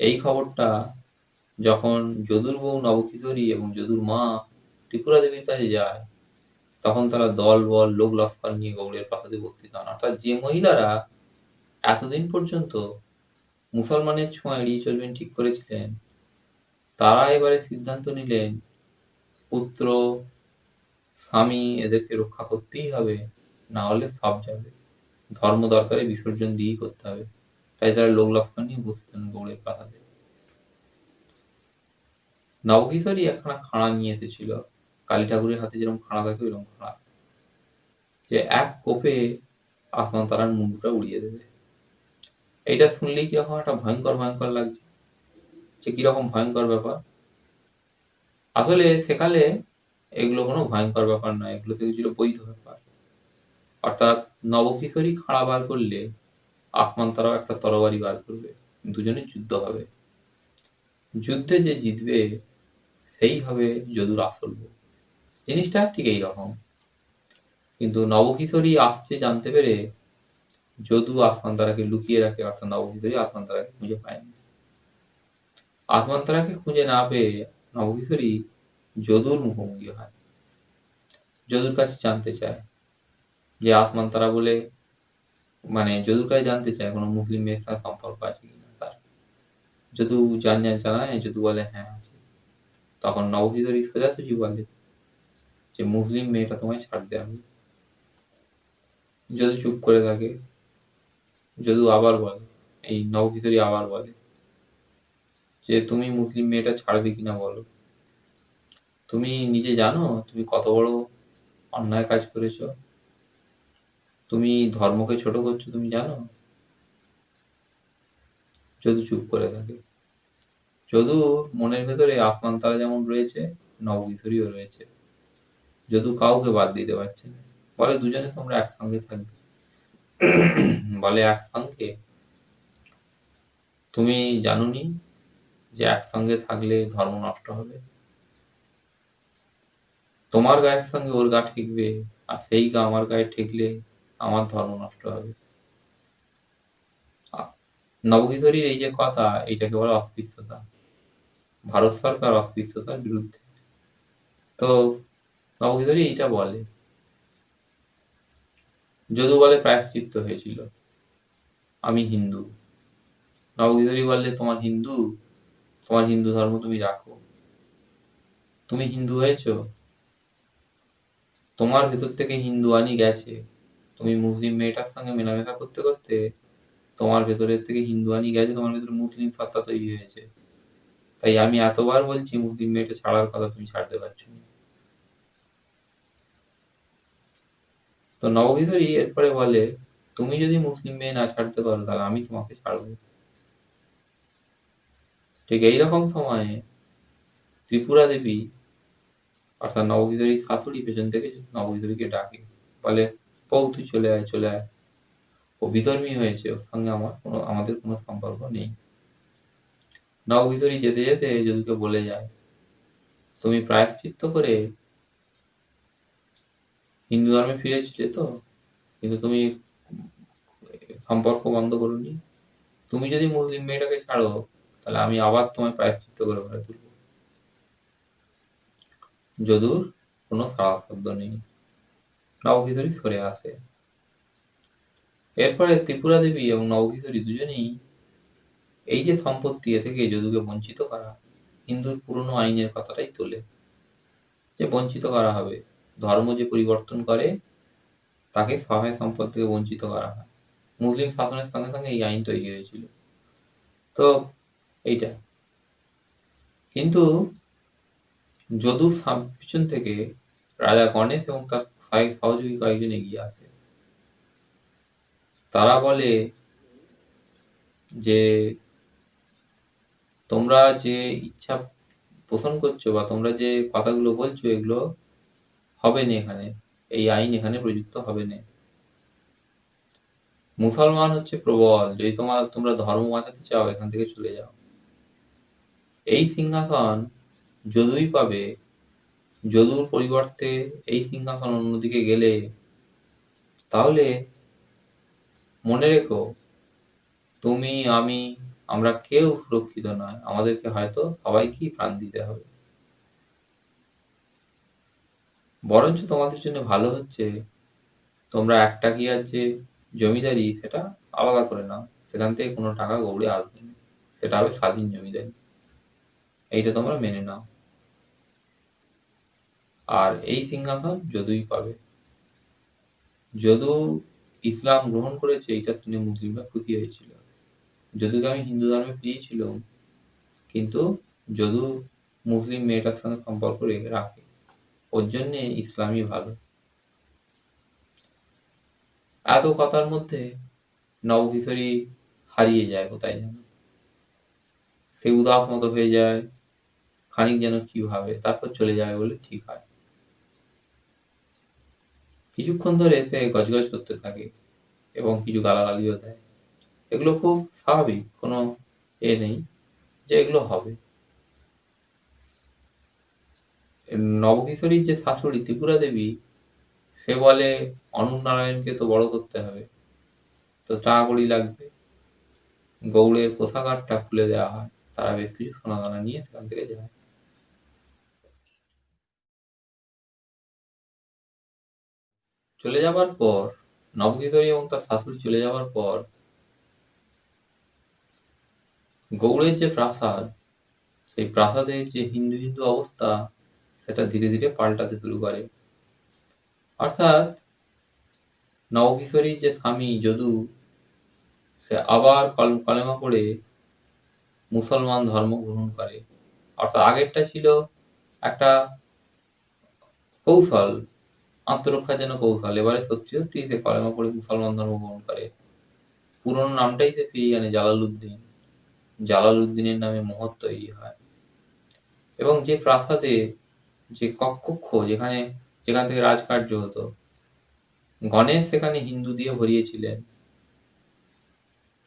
এই খবরটা যখন যদুর বউ নবকিশোরী এবং যদুর মা ত্রিপুরা দেবীর কাছে যায়, তখন তারা দল বল লোক লস্কর নিয়ে গৌড়ের প্রাসাদে উপস্থিত হন। অর্থাৎ যে মহিলারা এতদিন পর্যন্ত মুসলমানের ছোঁয়া এড়িয়ে চলবেন ঠিক করেছিলেন, তারা এবারে সিদ্ধান্ত নিলেন পুত্র স্বামী এদেরকে রক্ষা করতেই হবে, না হলে সব যাবে, ধর্ম দরকারে বিসর্জন দিয়েই করতে হবে। তাই তারা লোক লস্কর নিয়ে উপস্থিত হন গৌড়ের প্রাসাদে। নবকিশোরী একখানা খাঁড়া নিয়ে এসেছিল, কালী ঠাকুরের হাতে যেরকম খাঁড়া থাকে ওইরকম খাঁড়া, যে এক কোপে আসমান তারার মুন্ডুটা উড়িয়ে দেবে। এইটা শুনলেই কিরকম একটা ভয়ঙ্কর ভয়ঙ্কর লাগছে, যে কিরকম ভয়ঙ্কর ব্যাপার। আসলে সেকালে এগুলো কোনো ভয়ঙ্কর ব্যাপার নয়, এগুলো ছিল বৈধ ব্যাপার। অর্থাৎ নবকিশোরী খাঁড়া বার করলে আসমান তারাও একটা তরবারি বার করবে, দুজনে যুদ্ধ হবে, যুদ্ধে যে জিতবে সেই হবে যদুর আসল বউ। জিনিসটা ঠিক এইরকম। কিন্তু নবকিশোরী আসছে জানতে পেরে যদু আসমান তারাকে লুকিয়ে রাখে, অর্থাৎ নবকিশোরী আসমান তারাকে খুঁজে পায়নি। আসমান তারাকে খুঁজে না পেয়ে নবকিশোরী যদুর মুখোমুখি হয়, যদুর কাছে জানতে চায় যে আসমান তারা বলে, মানে যদুর কাছে জানতে চায় কোনো মুসলিম মেয়ের সাথে সম্পর্ক আছে কিনা তার। যদু জানায়, যদু বলে হ্যাঁ আছে। তখন নবকিশোরী সোজাসুজি বলে যে মুসলিম মেয়েটা তোমায় ছাড় দেওয়া হবে। যদু চুপ করে থাকে। যদু আবার বলে, এই নবকিশোরী আবার বলে যে তুমি মুসলিম মেয়েটা ছাড়বে কিনা বলো, তুমি নিজে জানো তুমি কত বড় অন্যায় কাজ করেছো, তুমি ধর্মকে ছোট করছো, তুমি জানো। যদু চুপ করে থাকে। যদুর মনের ভেতরে আসমান তারা যেমন রয়েছে, নবকিশোরীও রয়েছে। যদু কাউকে বাদ দিতে পারছে না। বলে দুজনে তোমরা একসঙ্গে থাকবে। বলে একসঙ্গে? তুমি জানোনি যে একসঙ্গে থাকলে ধর্ম নষ্ট হবে? তোমার গায়ের সঙ্গে ওর গা ঠেকবে, আর সেই গা আমার গায়ে ঠেকলে আমার ধর্ম নষ্ট হবে। নবকিশোরীর এই যে কথা, এইটাকে বলে অস্পৃশ্যতা। ভারত সরকার অস্পৃশ্যতার বিরুদ্ধে। তো নবকিশোরী এইটা বলে। যদু বলে প্রায়শ্চিত্ত হয়েছিল, আমি হিন্দু। নবকিশোরী বললে তোমার হিন্দু ধর্ম তুমি রাখো। তুমি হিন্দু হয়েছ, তোমার ভেতর থেকে হিন্দুয়ানি গেছে। তুমি মুসলিম মেয়েটার সঙ্গে মেলামেশা করতে করতে তোমার ভেতরের থেকে হিন্দুয়ানি গেছে, তোমার ভেতরে মুসলিম সত্তা তৈরি হয়েছে। তাই আমি এতবার বলছি মুসলিম মেয়েটা ছাড়ার কথা, তুমি ছাড়তে পারছো না। তো নবকিশোরী এরপরে বলে, তুমি যদি মুসলিম মেয়ে না ছাড়তে পারো তাহলে আমি তোমাকে ছাড়বো। ঠিক এইরকম সময়ে ত্রিপুরা দেবী অর্থাৎ নবকিশোরীর শাশুড়ি পেছন থেকে নবকিশোরীকে ডাকে, বলে বউ তুই চলে আয়, চলে আয়। ও বিধর্মী হয়েছে, ওর সঙ্গে আমাদের কোনো সম্পর্ক নেই। নবকিশোরী যেতে যেতে যদুকে বলে যায়, তুমি প্রায়শ্চিত্ত করে হিন্দু ধর্মে ফিরেছিলে তো, কিন্তু তুমি সম্পর্ক বন্ধ করোনি। তুমি যদি মুসলিম মেয়েটাকে ছাড়ো তাহলে আমি আবার তোমায় প্রায়শ্চিত্ত করে ঘরে তুলব। যদুর কোনো সাড়া শব্দ নেই। নবকিশোরী সরে আসে। এরপরে ত্রিপুরা দেবী এবং নবকিশোরী দুজনেই এই যে সম্পত্তি, এ থেকে যদুকে বঞ্চিত করা, হিন্দুর পুরনো আইনের কথাটাই তোলে যে বঞ্চিত করা হবে। ধর্ম যে পরিবর্তন করে তাকে সহায় সম্পদ থেকে বঞ্চিত করা হয়। মুসলিম শাসনের সঙ্গে সঙ্গে এই আইন তৈরি হয়েছিল। তো এইটা কিন্তু যদুর পিছন থেকে রাজা গণেশ এবং তার সহযোগী কয়েকজন এগিয়ে আসে। তারা বলে যে তোমরা যে ইচ্ছা পোষণ করছো বা তোমরা যে কথাগুলো বলছো এগুলো হবে না এখানে, এই আইন এখানে প্রযুক্ত হবে না। মুসলমান হচ্ছে প্রবল, যদি তোমরা ধর্ম বাঁচাতে চাও এখান থেকে চলে যাও। এই সিংহাসন যদুই পাবে। যদুর পরিবর্তে এই সিংহাসন অন্যদিকে গেলে তাহলে মনে রেখো তুমি আমি আমরা কেউ সুরক্ষিত নয়, আমাদেরকে হয়তো সবাইকেই প্রাণ দিতে হবে। বরঞ্চ তোমাদের জন্য ভালো হচ্ছে তোমরা একটাকিয়ার যে জমিদারি সেটা আলাদা করে নাও, সেখান থেকে কোনো টাকা গৌড়ে আসবে না, সেটা হবে স্বাধীন জমিদারি, এইটা তোমরা মেনে নাও। আর এই সিংহাসন যদুই পাবে। যদু ইসলাম গ্রহণ করেছে এইটা শুনে মুসলিমরা খুশি হয়েছিল। যদুকে আমি হিন্দু ধর্মে ফিরিয়েছিলাম, কিন্তু যদু মুসলিম মেয়েটার সঙ্গে সম্পর্ক রাখে, ওর জন্যে ইসলামই ভালো। এত কথার মধ্যে নবকিশোরী হারিয়ে যায় কোথায় যেন, সে উদাস মতো হয়ে যায়, খানিক যেন কি ভাবে, তারপর চলে যাবে বলে ঠিক হয়। কিছুক্ষণ ধরে সে গজগজ করতে থাকে এবং কিছু গালাগালিও দেয়। এগুলো খুব স্বাভাবিক, কোনো নেই যে এগুলো হবে। নবকিশোরীর যে শাশুড়ি ত্রিপুরা দেবী, সে বলে অনুপ নারায়ণকে তো বড় করতে হবে, তো টাকা কড়ি লাগবে। গৌড়ের কোষাগারটা খুলে দেওয়া হয়, তারা বেশ কিছু সোনাদানা নিয়ে সেখান থেকে যায়। চলে যাবার পর নবকিশোরী এবং তার শাশুড়ি চলে যাবার পর গৌড়ের যে প্রাসাদ, সেই প্রাসাদের যে হিন্দু হিন্দু অবস্থা সেটা ধীরে ধীরে পাল্টাতে শুরু করে। অর্থাৎ নবকিশোরীর যে স্বামী যদু, সে আবার কলেমা পড়ে মুসলমান ধর্ম গ্রহণ করে। অর্থাৎ আগেরটা ছিল একটা কৌশল, আত্মরক্ষার জন্য কৌশল, এবারে সত্যি সত্যি সে কলেমা পড়ে মুসলমান ধর্ম গ্রহণ করে। পুরনো নামটাই সে ফিরিয়ে আনে, জালালউদ্দিন। জালালউদ্দিনের নামে মোহর তৈরি হয় এবং যে প্রাসাদে যে কক্ষ যেখান থেকে রাজকার্য হতো, গণেশ সেখানে হিন্দু দিয়ে ভরিয়েছিলেন,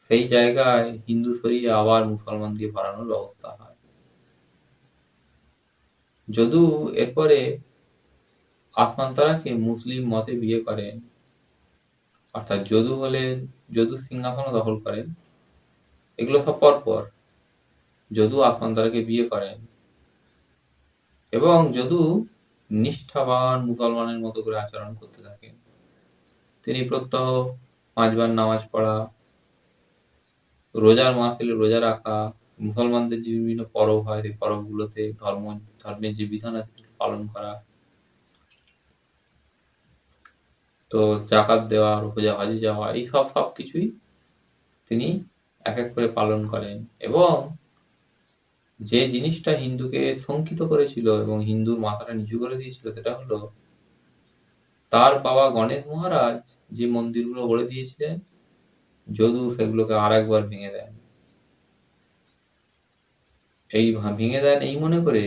সেই জায়গায় হিন্দু সরিয়ে আবার মুসলমান দিয়ে ভরানোর ব্যবস্থা হয়। যদু এরপরে আসমানতারাকে মুসলিম মতে বিয়ে করেন, অর্থাৎ যদু সিংহাসন দখল করেন। এগুলো সব পরপর যদু আসমানতারাকে বিয়ে করেন এবং যদু নিষ্ঠাবান মুসলমানের মতো করে আচরণ করতে থাকেন। তিনি প্রত্যহ 5 বার নামাজ পড়া, রোজার মাস এলে রোজা রাখা, মুসলমানদের যে বিভিন্ন পরব হয় সেই পরবগুলোতে ধর্মের যে বিধান আছে পালন করা, তো জাকাত দেওয়া, রোজা হজে যাওয়া, এই সব কিছুই তিনি এক এক করে পালন করেন। এবং যে জিনিসটা হিন্দুকে শঙ্কিত করেছিল এবং হিন্দুর মাথাটা নিচু করে দিয়েছিল সেটা হলো তার বাবা গণেশ মহারাজ যে মন্দিরগুলো গড়ে দিয়েছিলেন, যদু সেগুলোকে আর একবার ভেঙে দেন। ভেঙে দেন এই মনে করে,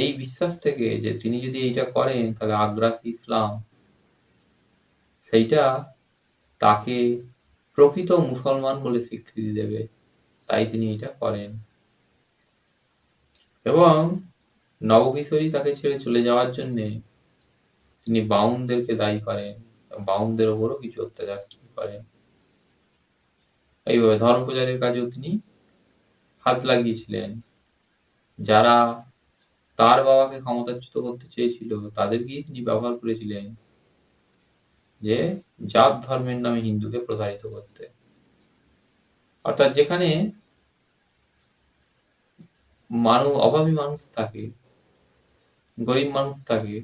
এই বিশ্বাস থেকে যে তিনি যদি এইটা করেন তাহলে আগ্রাসী ইসলাম সেইটা তাকে প্রকৃত মুসলমান বলে স্বীকৃতি দেবে, তাই তিনি এটা করেন। এবং নবকিশোরী তাকে ছেড়ে চলে যাওয়ার জন্যে তিনি বাউনদেরকে দায়ী করেন, বাউনদের ওপরও কিছু অত্যাচার করেন। এইভাবে ধর্ম প্রচারের কাজেও তিনি হাত লাগিয়েছিলেন। যারা তার বাবাকে ক্ষমতাচ্যুত করতে চেয়েছিল তাদেরকেই তিনি ব্যবহার করেছিলেন যে জাত ধর্মের নামে হিন্দুকে প্রসারিত করতে। অর্থাৎ যেখানে অভাবী মানুষ থাকে, গরিব মানুষ থাকে,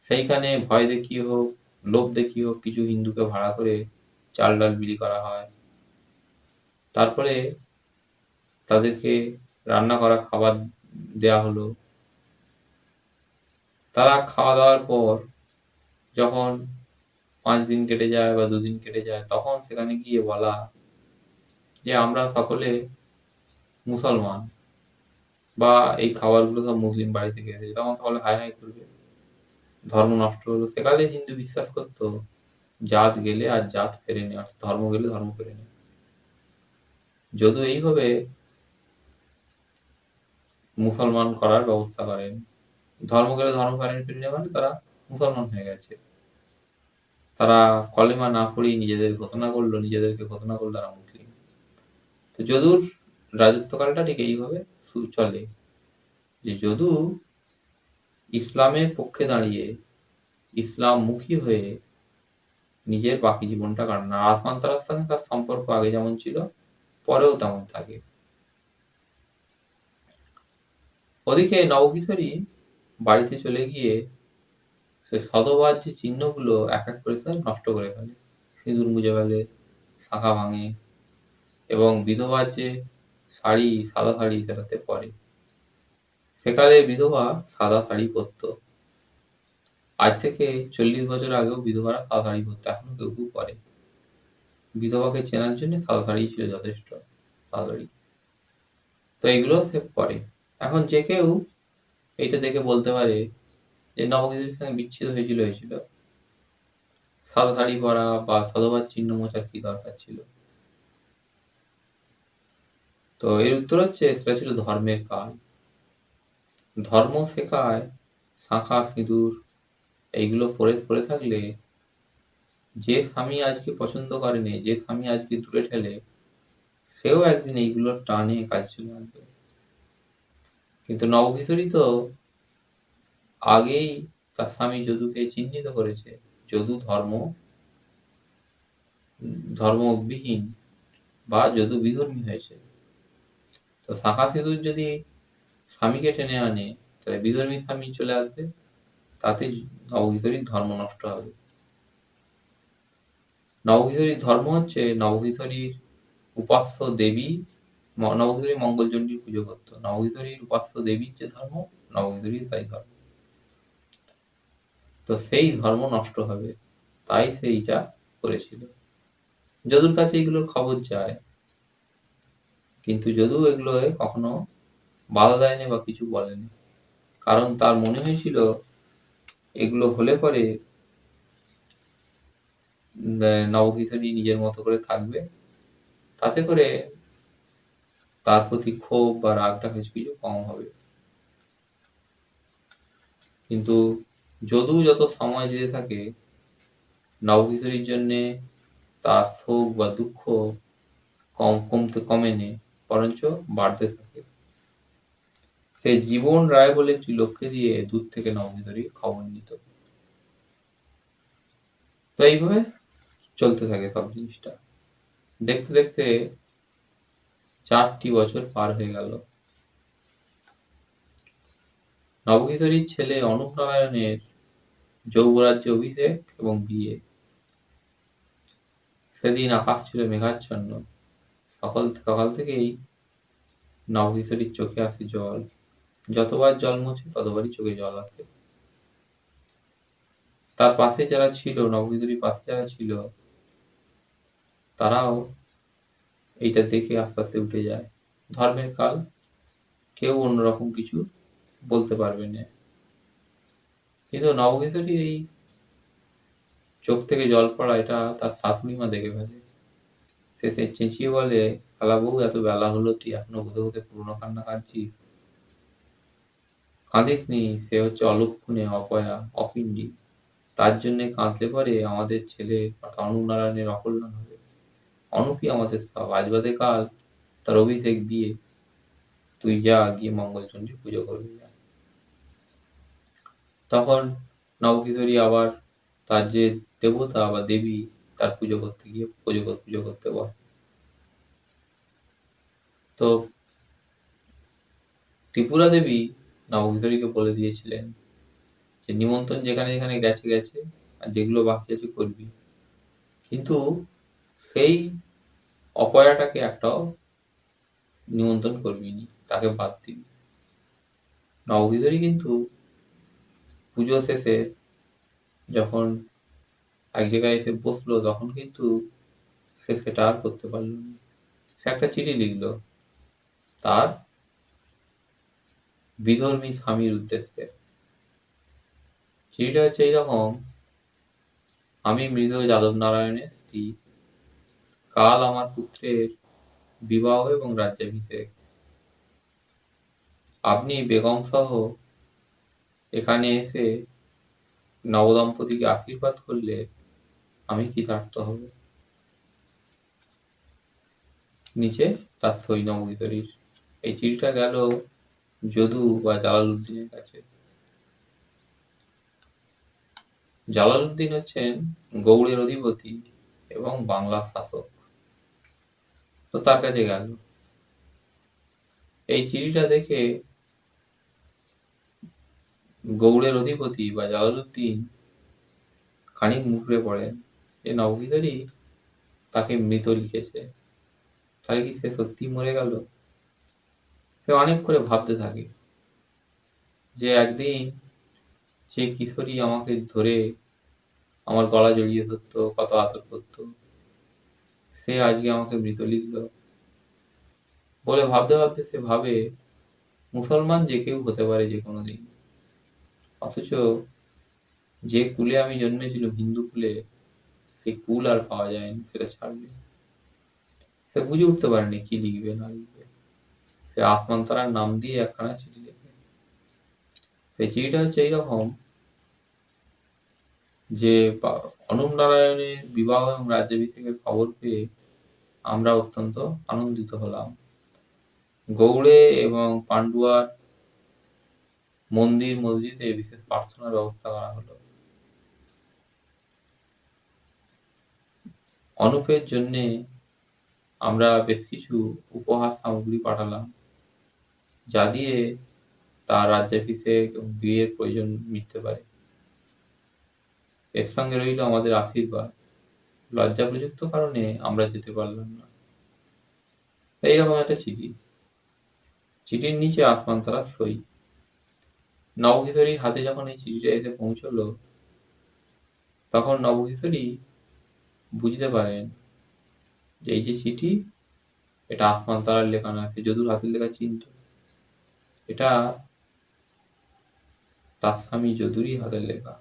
সেইখানে ভয় দেখিয়ে হোক, লোভ দেখিয়ে হোক কিছু হিন্দুকে ভাড়া করে চাল ডাল বিলি করা হয়। তারপরে তাদেরকে রান্না করা খাবার দেয়া হলো। তারা খাওয়া দাওয়ার পর যখন 5 দিন কেটে যায় বা 2 দিন কেটে যায়, তখন সেখানে গিয়ে বলা যে আমরা সকলে মুসলমান বা এই খাবারগুলো সব মুসলিম বাড়ি থেকে এসেছে, তখন সকলে হাই হাই করবে, ধর্ম নষ্ট হলো। সেকালে হিন্দু বিশ্বাস করতো জাত গেলে আর জাত ফেরেনি, অর্থাৎ ধর্ম গেলে ধর্ম ফেরেনি। যদু এইভাবে মুসলমান করার ব্যবস্থা করেন। ধর্ম গেলে ধর্ম ফেরেনি মানে তারা মুসলমান হয়ে গেছে। তারা কলেমা না পড়েই নিজেদেরকে ঘোষণা করলো তারা মুসলিম। তো যদুর রাজত্বকালটা ঠিক এইভাবে চলে যে যদু ইসলামের পক্ষে দাঁড়িয়ে ইসলামমুখী হয়ে নিজের বাকি জীবনটা কাটান। আর আসমানতারার সঙ্গে তার সম্পর্ক আগে যেমন ছিল পরেও তেমন থাকে। ওদিকে নবকিশোরী বাড়িতে চলে গিয়ে সে সধবার যে চিহ্নগুলো এক এক করে সে নষ্ট করে ফেলে, সিঁদুর মুজে ফেলে, শাঁখা ভাঙে এবং বিধবার যে সাদা শাড়ি সেটাতে পরে। সেকালে বিধবা সাদা শাড়ি পরত। আজ থেকে 40 বছর আগেও বিধবারা সাদা শাড়ি পরত, এখনো কেউ কেউ পরে। বিধবাকে চেনার জন্য সাদা শাড়ি ছিল যথেষ্ট, সাদা শাড়ি। তো এগুলো সে পরে। এখন যে কেউ এইটা দেখে বলতে পারে যে নবকিশোরীর সঙ্গে বিচ্ছেদ হয়েছিল, সাদা শাড়ি পরা বা সধবার চিহ্ন মোছার কি দরকার ছিল? তো এর উত্তর হচ্ছে সেটা ছিল ধর্মের কাজ। ধর্ম শেখায় শাঁখা সিঁদুর এইগুলো পরে থাকলে যে স্বামী আজকে পছন্দ করেনি, যে স্বামী আজকে দূরে ঠেলে, সেও একদিন এইগুলোর টানে কাজ চলে আসবে। কিন্তু নবকিশোরী তো আগেই তার স্বামী যদুকে চিহ্নিত করেছে, যদু ধর্মবিহীন বা যদু বিধর্মী হয়েছে। তো শাঁখা সিঁদুর যদি স্বামীকে টেনে আনে তাহলে বিধর্মী স্বামী চলে আসবে, তাতে নবকিশোরীর ধর্ম নষ্ট হবে। নবকিশোরীর ধর্ম হচ্ছে নবকিশোরীর উপাস্য দেবী, নবকিশোরী মঙ্গলচণ্ডীর পুজো করত। নবকিশোরীর উপাস্য দেবীর যে ধর্ম, নবকিশোরীর তাই ধর্ম। তো সেই ধর্ম নষ্ট হবে, তাই সেইটা করেছিল। যদুর কাছে এইগুলোর খবর যায়। কিন্তু যদু এগুলোয় কখনো বাধা দেয়নি বা কিছু বলেনি। কারণ তার মনে হয়েছিল এগুলো হলে পরে নবকিশোরী নিজের মতো করে থাকবে। তাতে করে তার প্রতি ক্ষোভ বা রাগটা কিছু কিছু কম হবে। কিন্তু যদু যত সময় যেতে থাকে নবকিশোরীর জন্যে তার শোক বা দুঃখ কমেনি, বরঞ্চ বাড়তে থাকে। সে জীবন রায় বলে একটি লোককে দিয়ে দূর থেকে নবকিশোরীর খবর নিত। তো এইভাবে চলতে থাকে সব জিনিসটা। দেখতে দেখতে 4টি বছর পার হয়ে গেল। নবকিশোরীর ছেলে অনুপ নারায়ণের যৌবরাজ্যে অভিষেক এবং বিয়ে। সেদিন আকাশ ছিল মেঘাচ্ছন্ন। সকাল থেকেই নবকিশোরীর চোখে আসে জল। যতবার জল মোছে ততবারই চোখে জল আসে। তার পাশে যারা ছিল, নবকিশোরীর পাশে যারা ছিল, তারাও এইটা দেখে আস্তে আস্তে উঠে যায়। ধর্মের কাল, কেউ অন্যরকম কিছু বলতে পারবে না। কিন্তু নবকিশোরীর এই চোখ থেকে জল পড়া এটা তার শাশুড়ি মা দেখে ফেলে। সে চেঁচিয়ে বলে, শালা বউ, এত বেলা হলো, তুই এখনো বসে বসে পুরোনো কান্না কাঁদছিস? কাঁদিস নি, সে হচ্ছে অলক্ষণে, অপয়া, অপিণ্ডি। তার জন্যে কাঁদলে পরে আমাদের ছেলে অর্থাৎ অনুপ নারায়ণের অকল্যাণ হবে। অনুপই আমাদের সব। আজ বাদে কাল তার অভিষেক, বিয়ে। তুই যা, গিয়ে মঙ্গলচণ্ডী পুজো করবি যা। তখন নবকিশোরী আবার তার যে দেবতা বা দেবী, তার পুজো করতে গিয়ে পুজো করতে বসে। তো ত্রিপুরা দেবী নবকিশোরীকে বলে দিয়েছিলেন যে নিমন্ত্রণ যেখানে যেখানে গেছে, আর যেগুলো বাকি আছে করবি। কিন্তু সেই অপয়াটাকে একটাও নিমন্ত্রণ করবি নি, তাকে বাদ দিবি। নবকিশোরী কিন্তু পুজো শেষে যখন এক জায়গায় এসে বসলো, তখন কিন্তু সে সেটা আর করতে পারল না। সে একটা চিঠি লিখলো তার বিধর্মী স্বামীর উদ্দেশ্যে। চিঠিটা হচ্ছে এইরকম: আমি মৃত যাদব নারায়ণের স্ত্রী। কাল আমার পুত্রের বিবাহ এবং রাজ্যাভিষেক। আপনি বেগম সহ এখানে এসে নবদম্পতিকে আশীর্বাদ করলে আমি কৃতার্থ হব। নিচে তার সই, নবকিশোরীর। এই চিঠিটা গেল যদু বা জালালউদ্দিনের কাছে। জালালউদ্দিন হচ্ছেন গৌড়ের অধিপতি এবং বাংলার শাসক। তো তার কাছে গেল। এই চিঠিটা দেখে গৌড়ের অধিপতি বা জালালউদ্দিন খানিক মুখড়ে পড়েন যে নবকিশোরী তাকে মৃত লিখেছে। তাহলে কি সে সত্যি মরে গেল? সে অনেক করে ভাবতে থাকে যে একদিন যে কিশোরী আমাকে ধরে আমার গলা জড়িয়ে ধরতো, কত আদর করতো, সে আজকে আমাকে মৃত লিখল। বলে ভাবতে ভাবতে সে ভাবে, মুসলমান যে কেউ হতে পারে যে কোনো দিন, অথচ যে কুলে আমি জন্মেছিলাম, হিন্দু কুলে, সেই কুল আর পাওয়া যায়নি, সেটা ছাড়বে। সে বুঝে উঠতে পারেনি কি লিখবে না লিখবে। সে আসমান তারার নাম দিয়ে একখানা চিঠি লেখে। সেই চিঠিটা হচ্ছে এইরকম যে, অনুপ নারায়ণের বিবাহ এবং রাজ্যাভিষেকের খবর পেয়ে আমরা অত্যন্ত আনন্দিত হলাম। গৌড়ে এবং পান্ডুয়ার মন্দির মসজিদে বিশেষ প্রার্থনার ব্যবস্থা করা হলো। অনুপের জন্যে আমরা বেশ কিছু উপহার সামগ্রী পাঠালাম, যা দিয়ে তার রাজ্যাভিষেক এবং বিয়ের প্রয়োজন মিটতে পারে। এর সঙ্গে রইল আমাদের আশীর্বাদ। লজ্জাপ্রযুক্ত কারণে আমরা যেতে পারলাম না। এইরকম একটা চিঠি। চিঠির নিচে আসমান তারার সই। নবকিশোরীর হাতে যখন এই চিঠিটা এসে পৌঁছলো, তখন নবকিশোরী বুঝতে পারেন যে এই যে চিঠি, এটা আসমান তারার লেখা নয়, সে যদুর হাতের লেখা চিনত। এটা তার স্বামী যদুরই হাতের লেখা।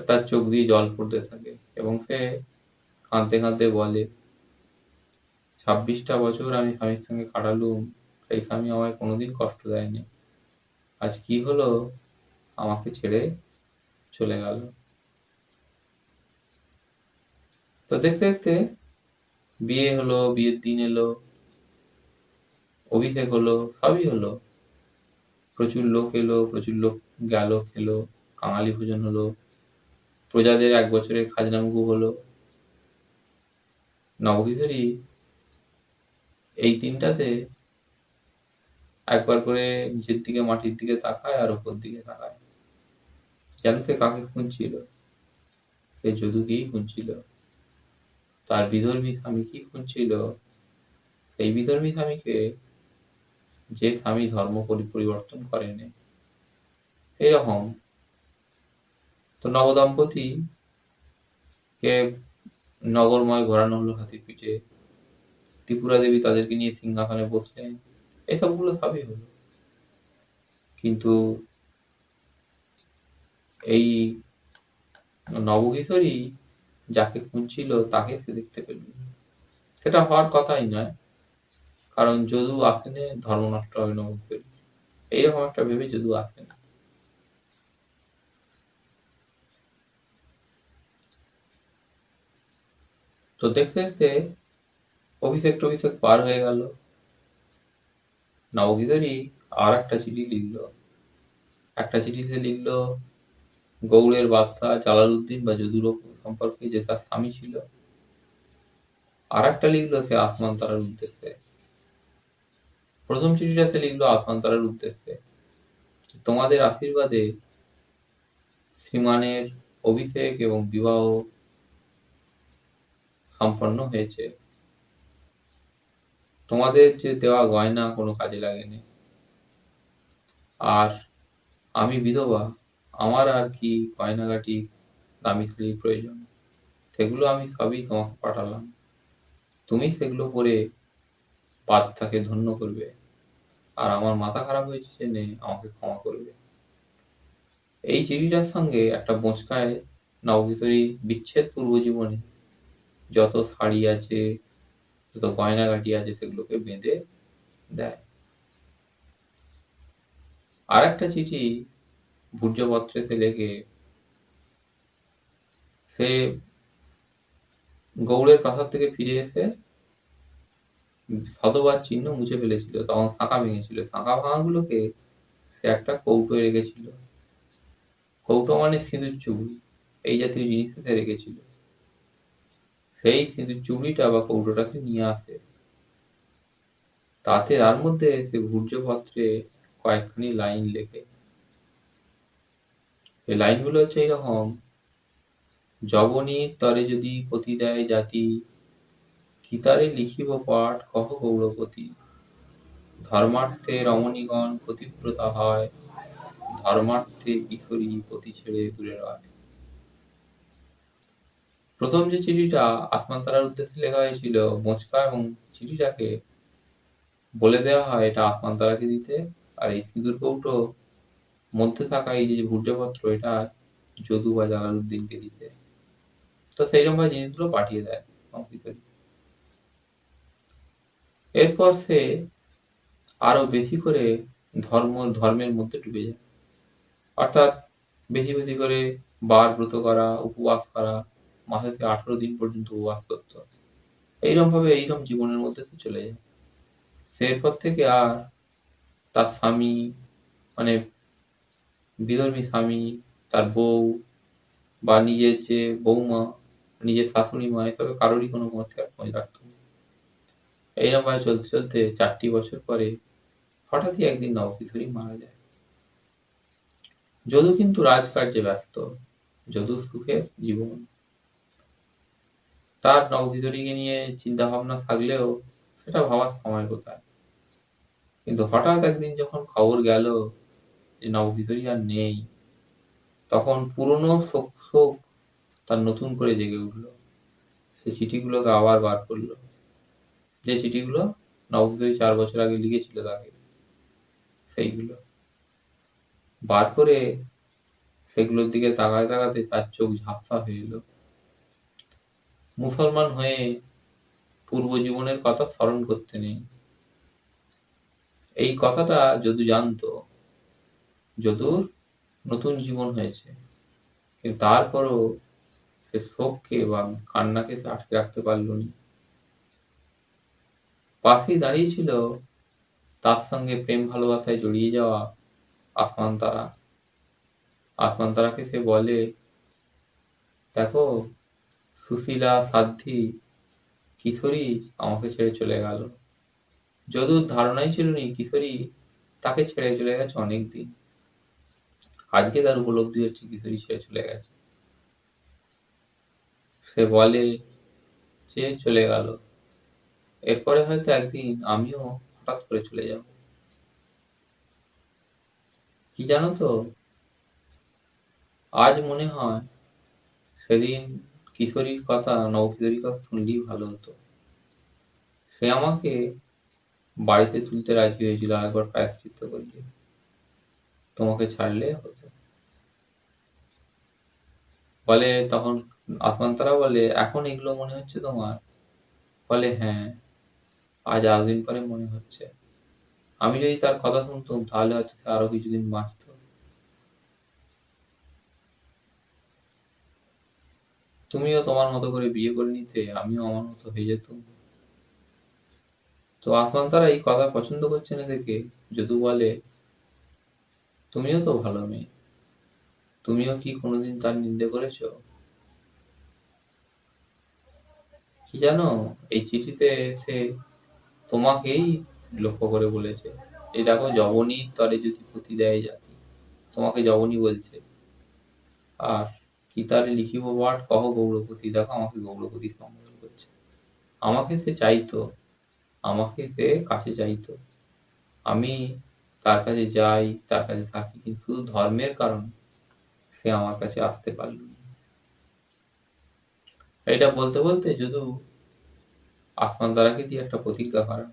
তার চোখ দিয়ে জল পড়তে থাকে এবং সে কাঁদতে কাঁদতে বলে, 26টা বছর আমি স্বামীর সঙ্গে কাটালুম, সেই স্বামী আমায় কোনোদিন কষ্ট দেয়নি। আজ কি হলো, আমাকে ছেড়ে চলে গেল। তো দেখতে দেখতে বিয়ে হলো, বিয়ের দিন এলো, অভিষেক হলো, সবই হলো। প্রচুর লোক এলো, প্রচুর লোক গেল, খেলো, কাঙালি ভোজন হলো, প্রজাদের 1 বছরের খাজনামুখো হলো। নবকিশোরী এই দিনটাতে একবার করে নিচের দিকে মাটির দিকে তাকায় আর ওপর দিকে তাকায়, যেন সে কাকে খুঁজছিল। সে যদুকেই খুঁজছিল। তার বিধর্মী স্বামীকেই খুঁজছিল। সেই বিধর্মী স্বামীকে, যে স্বামী ধর্ম পরিবর্তন করেনি। এইরকম তো নবদম্পতি কে নগরময় ঘোরানো হলো হাতির পিঠে। ত্রিপুরা দেবী তাদেরকে নিয়ে সিংহাসনে বসলেন। এসবগুলো সবই হলো। কিন্তু এই নবকিশোরী যাকে খুঁজছিল তাকে সে দেখতে পেল না। সেটা হওয়ার কথাই নয়, কারণ যদু আসেনে ধর্ম নষ্ট হবে নবকিশোরী, এইরকম একটা ভেবে যদু আসেন। তো দেখতে দেখতে অভিষেক টভিষেক পার হয়ে গেল। নবকিশোরী আর একটা চিঠি লিখল। একটা চিঠিতে লিখল গৌড়ের বাদশা জালালউদ্দিন বা যদুর সম্পর্কে, যে তার স্বামী ছিল। আর একটা লিখল সে আসমান তারার উদ্দেশ্যে। প্রথম চিঠিটা সে লিখল আসমান তারার উদ্দেশ্যে, তোমাদের আশীর্বাদে শ্রীমানের অভিষেক এবং বিবাহ সম্পন্ন হয়েছে। তোমাদের যে দেওয়া গয়না কোনো কাজে লাগেনি। আর আমি বিধবা, আমার আর কি গয়নাগাটি দামি শাড়ির প্রয়োজন। সেগুলো আমি সবই তোমাকে পাঠালাম। তুমি সেগুলো পরে বাদশাকে ধন্য করবে, আর আমার মাথা খারাপ হয়েছে জেনে আমাকে ক্ষমা করবে। এই চিঠিটার সঙ্গে একটা বোঁচকায় নবকিশোরী বিচ্ছেদ পূর্ব জীবনে যত শাড়ি আছে, যত গয়নাগাটি আছে, সেগুলোকে বেঁধে দেয়। আর একটা চিঠি ভূর্জপত্রেতে লেগে সে গৌড়ের প্রাসাদ থেকে ফিরে এসে শতবার চিহ্ন মুছে ফেলেছিল। তখন শাঁখা ভেঙেছিল। শাঁখা ভাঙাগুলোকে সে একটা কৌটোয় রেখেছিল। কৌটো মানে সিঁদুর চুবড়ি, এই জাতীয় জিনিস সে রেখেছিল। সেই সিঁদুর চুবড়িটা বা কৌটোটা সে নিয়ে আসে। তার মধ্যে সে ভূর্জপত্রে কয়েকখানি লাইন লেখে। এই লাইনগুলো হচ্ছে এইরকম: জবনীর তরে যদি পতি দেয় জাতি, কি তারে লিখিব পাঠ কহ গৌরপতি। ধর্মার্থে রমণীগণ পতিব্রতা হয়, ধর্মার্থে কিশোরী পতি ছেড়ে দূরে রয়। প্রথম যে চিঠিটা আসমান তারার উদ্দেশ্যে লেখা হয়েছিল, বোঁচকা এবং চিঠিটাকে বলে দেওয়া হয় এটা আসমান তারাকে দিতে, আর এই সিঁদুর কৌটো মধ্যে থাকা এই যে ভূর্জপত্র, এটা যদু বা জালালউদ্দিনকে দিতে। তো সেইরকম ভাবে জিনিসগুলো পাঠিয়ে দেয় নবকিশোরী। এরপর সে আরো বেশি করে ধর্মের মধ্যে ডুবে যায়। অর্থাৎ বেশি বেশি করে বার ব্রত করা, উপবাস করা, মাসে 18 দিন পর্যন্ত উপবাস করত। এইরকম জীবনের মধ্যে সে চলে যায়। সে এরপর থেকে আর তার স্বামী, মানে বিধর্মী স্বামী, তার বউ বা নিজের যে বৌমা, নিজের শাশুড়ি মা, এসবে কারোরই কোনো মধ্যে আর খোঁজ রাখত না। এইরকম ভাবে চলতে চলতে 4টি বছর পরে হঠাৎই একদিন নবকিশোরী মারা যায়। যদু কিন্তু রাজকার্যে ব্যস্ত। যদুর সুখের জীবন। তার নবকিশোরীকে নিয়ে চিন্তা ভাবনা থাকলেও সেটা ভাবার সময় কোথায়। কিন্তু হঠাৎ একদিন যখন খবর গেল যে নবকিশোরী আর নেই, তখন পুরনো শোক তার নতুন করে জেগে উঠল। সে চিঠিগুলোকে আবার বার করলো। যে চিঠিগুলো নবকিশোরী 4 বছর আগে লিখেছিল তাকে, সেইগুলো বার করে সেগুলোর দিকে তাকাতে তাকাতে তার চোখ ঝাপসা হয়ে এলো। মুসলমান হয়ে পূর্বজীবনের কথা স্মরণ করতে নেই। এই কথাটা যদু জানতো। যদুর নতুন জীবন হয়েছে, কিন্তু তারপরও সে শোককে বা কান্নাকে আটকে রাখতে পারল না। পাশেই দাঁড়িয়ে ছিল তার সঙ্গে প্রেম ভালোবাসায় জড়িয়ে যাওয়া আসমান তারা। আসমান তারাকে সে বলে, দেখো সুশীলা, সাধ্বী, কিশোরী আমাকে ছেড়ে চলে গেল। যদুর ধারণাই ছিল না কিশোরী তাকে ছেড়ে চলে গেছে অনেক দিন। আজকে তার উপলব্ধি হচ্ছে কিশোরী ছেড়ে চলে গেছে। সে বলে যে চলে গেল, এরপরে হয়তো একদিন আমিও হঠাৎ করে চলে যাব। কি জানো তো, আজ মনে হয় সেদিন কিশোরীর কথা, নবকিশোরীর কথা শুনলেই ভালো হতো। সে আমাকে বাড়িতে তুলতে রাজি হয়েছিল আরেকবার প্রায়শ্চিত্ত করলে। তোমাকে ছাড়লে হতো। বলে তখন আসমান তারা বলে, এখন এগুলো মনে হচ্ছে তোমার? বলে হ্যাঁ, আজ 8 দিন পরে মনে হচ্ছে। আমি যদি তার কথা শুনতাম তাহলে হয়তো সে আরো কিছুদিন বাঁচত। তুমিও তোমার মতো করে বিয়ে করে নিতে, আমিও আমার মতো হয়ে যেতাম। তো আসমান তারা এই কথা পছন্দ করছে না দেখে যদু বলে, তুমিও তো ভালো মেয়ে, তুমিও কি কোনোদিন তার নিন্দে করেছো? কি জানো, এই চিঠিতে সে তোমাকেই লক্ষ্য করে বলেছে, এই দেখো জবনীর তরে যদি পুঁতি দেয় জাতি, তোমাকে জবনী বলছে। আর কি তারে লিখিব পাঠ কহ গৌরপতি, দেখো আমাকে গৌরপতি সম্বোধন করছে। আমাকে সে চাইতো, আমাকে সে কাছে চাইতো। আমি তার কাছে যাই, তার কাছে থাকি, কিন্তু শুধু ধর্মের কারণে সে আমার কাছে আসতে পারল না। এটা বলতে বলতে যদু আসমান তারাকে দিয়ে একটা প্রতিজ্ঞা করা,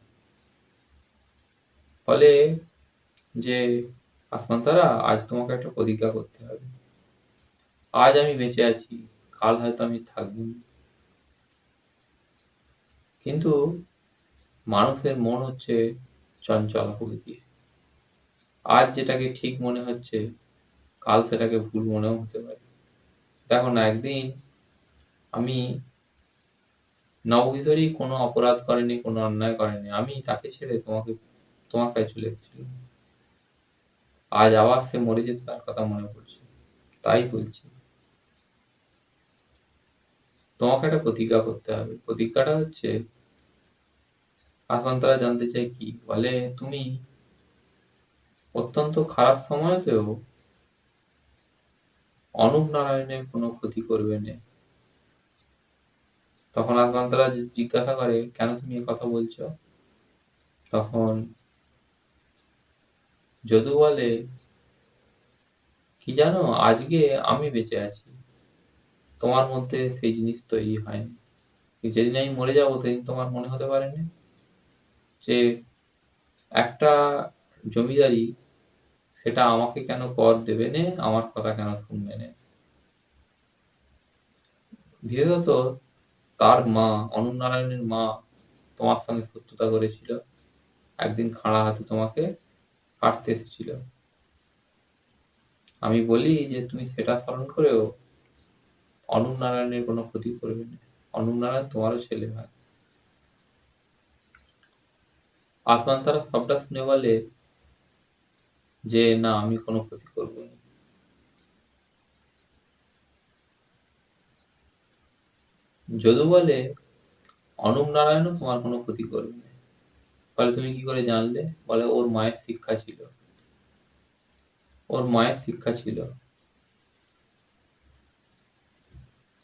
ফলে যে আসমান তারা, আজ তোমাকে একটা প্রতিজ্ঞা করতে হবে। আজ আমি বেঁচে আছি, কাল হয়তো আমি থাকবো না। কিন্তু মানুষের মন হচ্ছে চঞ্চল প্রকৃতির। আজ যেটাকে ঠিক মনে হচ্ছে কাল সেটাকে ভুল মনেও হতে পারে। দেখো না, একদিন আমি, নবকিশোরী কোনো অপরাধ করেনি, কোনো অন্যায় করেনি, আমি তাকে ছেড়ে তোমার কাছে চলে এসেছিলাম। আজ আবার সে মরে যেতে তার কথা মনে পড়ছে। তাই বলছি, তোমাকে একটা প্রতিজ্ঞা করতে হবে। প্রতিজ্ঞাটা হচ্ছে, এখন তারা জানতে চায় কি, বলে তুমি অত্যন্ত খারাপ সময়তেও অনুপ নারায়ণের কোনো ক্ষতি করবে না। তখন আসমান তারা জিজ্ঞাসা করে, কেন তুমি এ কথা বলছো? তখন যদু বলে, কি জানো, আজকে আমি বেঁচে আছি, তোমার মধ্যে সেই জিনিস তৈরি হয়নি। যেদিন আমি মরে যাবো সেদিন তোমার মনে হতে পারেনি যে একটা জমিদারি, সেটা আমাকে কেন কর দেবে নে, আমার কথা কেন শুনবে নে। বিশেষত তার মা, অনুপ নারায়ণের মা তোমার সঙ্গে শত্রুতা করেছিল, একদিন খাড়া হাতে তোমাকে কাটতে এসেছিল। আমি বলি যে তুমি সেটা স্মরণ করেও অনুপ নারায়ণের কোনো ক্ষতি করবে না। অনুপ নারায়ণ তোমারও ছেলে হয়। আসমান তারা সবটা শুনে বলে যে না, আমি কোনো ক্ষতি করবো না। যদু বলে, অনুপ নারায়ণও তোমার কোনো ক্ষতি করবে না। বলে তুমি কি করে জানলে? বলে ওর মায়ের শিক্ষা ছিল, ওর মায়ের শিক্ষা ছিল।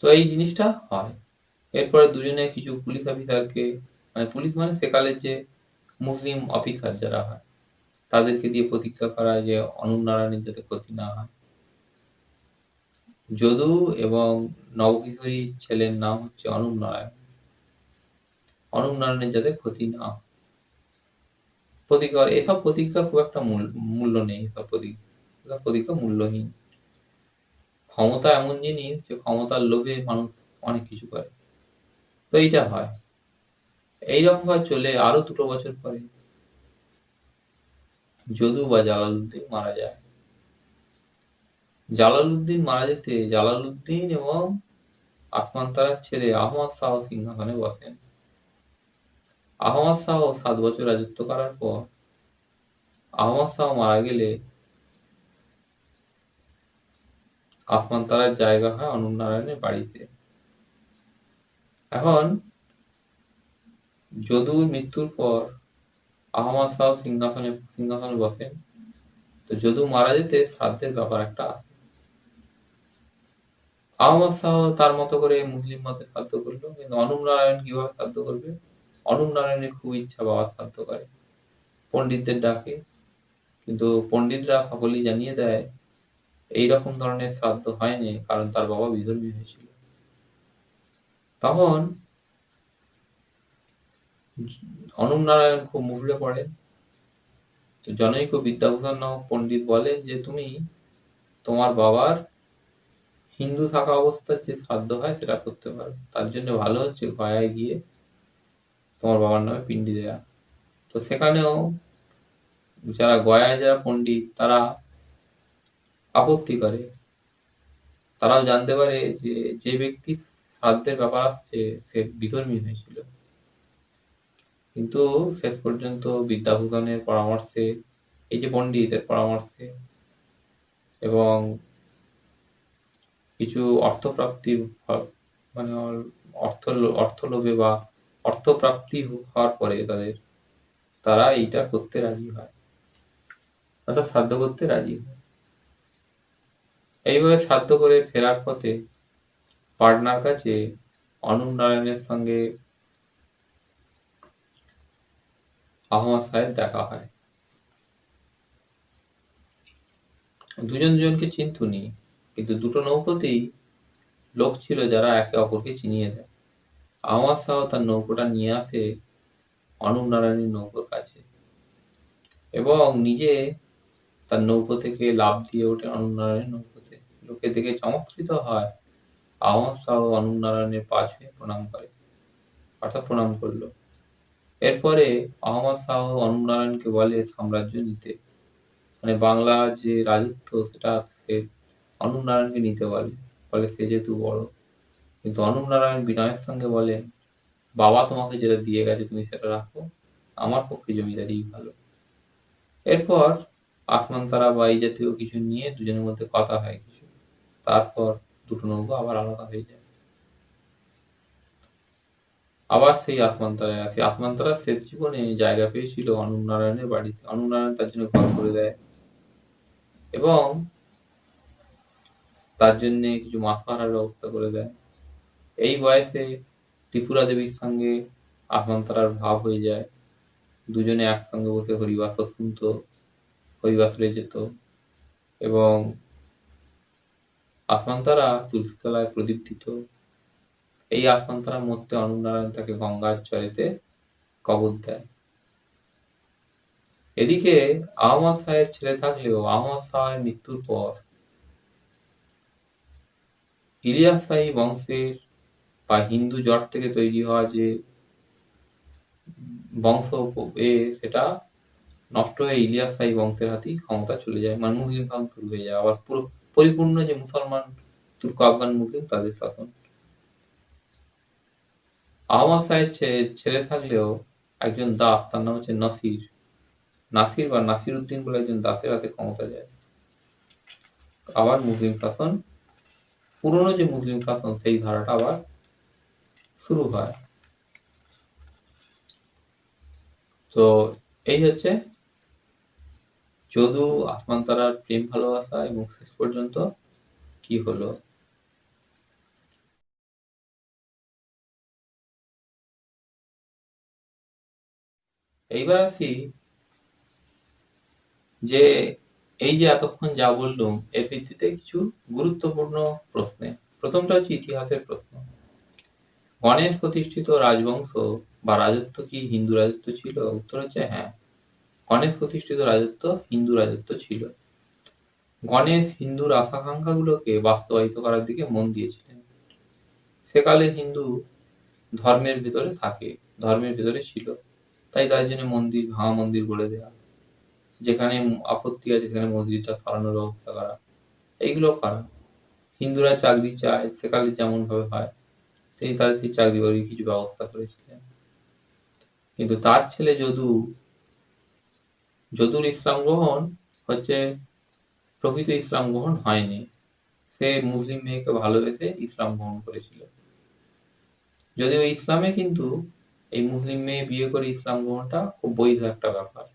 তো এই জিনিসটা হয়। এরপরে দুজনে কিছু পুলিশ অফিসারকে, মানে পুলিশ মানে সেকালের যে মুসলিম অফিসার যারা হয়, তাদেরকে দিয়ে প্রতিজ্ঞা করায় যে অনুপ নারায়ণের যাতে ক্ষতি না হয়। যদু এবং নবকিশোরীর ছেলের নাম হচ্ছে অনুপ নারায়ণ। অনুপ নারায়ণের যাতে ক্ষতি না হয়। প্রতিজ্ঞা এসব প্রতিজ্ঞা খুব একটা মূল্য নেই, এসব প্রতিজ্ঞা মূল্যহীন। ক্ষমতা এমন জিনিস যে ক্ষমতার লোভে মানুষ অনেক কিছু করে। তো এইটা হয়। এইরকম ভাবে চলে আরো 2 বছর পরে যদু বা জালালউদ্দিন মারা যায়। জালালউদ্দিন মারা যেতে জালালউদ্দিন এবং আসমান তারার ছেলে আহমদ শাহ সিংহাসনে বসেন। আহমদ শাহ 7 বছর রাজত্ব করার পর আহমদ শাহ মারা গেলে আসমান তারার জায়গা হয় অনুপ নারায়ণের বাড়িতে। এখন যদুর মৃত্যুর পর আহমদ শাহ সিংহাসনে বসেন। তো যদু মারা যেতে শ্রাদ্ধের ব্যাপার একটা আছে। আহমদ শাহ তার মতো করে মুসলিম মতে শ্রাদ্ধ করলো, কিন্তু অনুপ নারায়ণ কিভাবে শ্রাদ্ধ করবে? অনুপ নারায়ণের খুব ইচ্ছা বাবা শ্রাদ্ধ করে, পণ্ডিতদের ডাকে, কিন্তু পণ্ডিতরা সকলেই জানিয়ে দেয় এইরকম ধরনের শ্রাদ্ধ হয়নি, কারণ তার বাবা বিধর্মী হয়েছিল। তখন অনুপ নারায়ণ খুব মুভড়ে পড়েন। তো জনৈক বিদ্যাভূষণ নামক পণ্ডিত বলেন যে তুমি তোমার বাবার হিন্দু থাকা অবস্থার যে শ্রাদ্ধ হয় সেটা করতে পারো, তার জন্য ভালো হচ্ছে গয়ায় গিয়ে তোমার বাবার নামে পিণ্ডি দেয়া। তো সেখানেও গয়ায় যারা পণ্ডিত তারা আপত্তি করে। তারাও জানতে পারে যে যে ব্যক্তি শ্রাদ্ধের ব্যাপার আসছে সে বিধর্মী হয়েছিল, কিন্তু শেষ পর্যন্ত বিদ্যাভূষণের পরামর্শে, এই যে পণ্ডিতের পরামর্শে এবং কিছু অর্থপ্রাপ্তির মানে অর্থলোভে বা অর্থপ্রাপ্তি হওয়ার পরে তারা এইটা করতে রাজি হয়, অর্থাৎ শ্রাদ্ধ করতে রাজি হয়। এইভাবে শ্রাদ্ধ করে ফেরার পথে পাটনার কাছে অনুপ নারায়ণের সঙ্গে আহমদ শাহের দেখা হয়। দুজন দুজনকে চিনতুনি, কিন্তু দুটো নৌকোতেই লোক ছিল যারা একে অপরকে চিনিয়ে দেয়। আহমদ শাহ তার নৌকোটা নিয়ে আসে অনুপ নারায়ণের নৌকোর কাছে এবং নিজে তার নৌকো থেকে লাফ দিয়ে ওঠে অনুপ নারায়ণের নৌকোতে। লোকে দেখে চমৎকৃত হয়। আহমদ শাহ অনুপ নারায়ণের পা ছুঁয়ে প্রণাম করে, অর্থাৎ প্রণাম করলো। এরপরে আহমদ শাহ অনুপ নারায়ণকে বলে সাম্রাজ্য নিতে, মানে বাংলার যে রাজত্ব সেটা সে অনুপ নারায়ণকে নিতে বলে সে যেহেতু বড়। কিন্তু অনুপ নারায়ণ বিনয়ের সঙ্গে বলে বাবা তোমাকে যেটা দিয়ে গেছে তুমি সেটা রাখো, আমার পক্ষে জমিদারি ভালো। এরপর আসমান তারা বা এই জাতীয় কিছু নিয়ে দুজনের মধ্যে কথা হয় কিছু, তারপর দুটো নৌকো আবার আলাদা হয়ে যায়। আবার সেই আসমান তারায় আসে। আসমান তারা শেষ জীবনে জায়গা পেয়েছিল অনুপ নারায়ণের বাড়িতে। অনুপ নারায়ণ তার জন্য ঘর করে দেয় এবং তার জন্য কিছু মাছ মারার ব্যবস্থা করে দেয়। এই বয়সে ত্রিপুরা দেবীর সঙ্গে আসমান তারার ভাব হয়ে যায়। দুজনে একসঙ্গে বসে হরিবাসর শুনত, হরিবাসরে যেত এবং আসমান তারা তুলসী তলায় প্রদীপ দিত। এই আসমান তারার মধ্যে অনুপ নারায়ণ তাকে গঙ্গার জলেতে কবর দেয়। এদিকে আহমদ শাহের ছেলে থাকলেও আহমদ শাহের মৃত্যুর পর ইলিয়াস শাহী বংশের বা হিন্দু জট থেকে তৈরি হওয়া যে বংশ সেটা নষ্ট হয়ে ইলিয়াস শাহী বংশের হাতেই ক্ষমতা চলে যায়, মানে মুসলিম শাসন শুরু হয়ে যায়। আবার পুরো পরিপূর্ণ যে মুসলমান তুর্ক আফগান মুসলিম তাদের শাসন। আহমদ শাহের ছেলে থাকলেও একজন দাস, তার নাম হচ্ছে নাসির বা নাসির উদ্দিন বলে একজন দাসের হাতে ক্ষমতা যায়। আবার মুসলিম শাসন, পুরনো যে মুসলিম শাসন সেই ধারাটা আবার শুরু হয়। তো এই হচ্ছে যদু আসমান তারার প্রেম ভালোবাসা এবং শেষ পর্যন্ত কি হলো। এইবার আসি যে এই যে এতক্ষণ যা বললাম এর ভিত্তিতে কিছু গুরুত্বপূর্ণ প্রশ্নে। প্রথমটা হচ্ছে ইতিহাসের প্রশ্ন। গণেশ প্রতিষ্ঠিত রাজবংশ বা রাজত্ব কি হিন্দু রাজত্ব ছিল? উত্তর হচ্ছে হ্যাঁ, গণেশ প্রতিষ্ঠিত রাজত্ব হিন্দু রাজত্ব ছিল। গণেশ হিন্দুর আশা-আকাঙ্ক্ষাগুলোকে বাস্তবায়িত করার দিকে মন দিয়েছিলেন। সেকালের হিন্দু ধর্মের ভেতরে থাকে, ধর্মের ভেতরে ছিল, তাই তার জন্য মন্দির, ভাঙা মন্দির গড়ে দেয়া, যেখানে আপত্তি আছে সেখানে মসজিদটা সরানোর ব্যবস্থা করা, এইগুলো করা। হিন্দুরা চাকরি চায়, সেকালে যেমনভাবে হয়, তিনি তাদের সেই চাকরি বাকরির কিছু ব্যবস্থা করেছিলেন। কিন্তু তার ছেলে যদুর ইসলাম গ্রহণ হচ্ছে প্রকৃত ইসলাম গ্রহণ হয়নি। সে মুসলিম মেয়েকে ভালোবেসে ইসলাম গ্রহণ করেছিল। যদিও ইসলামে কিন্তু এই মুসলিম মেয়ে বিয়ে করে ইসলাম গ্রহণটা খুব বৈধ একটা ব্যাপার।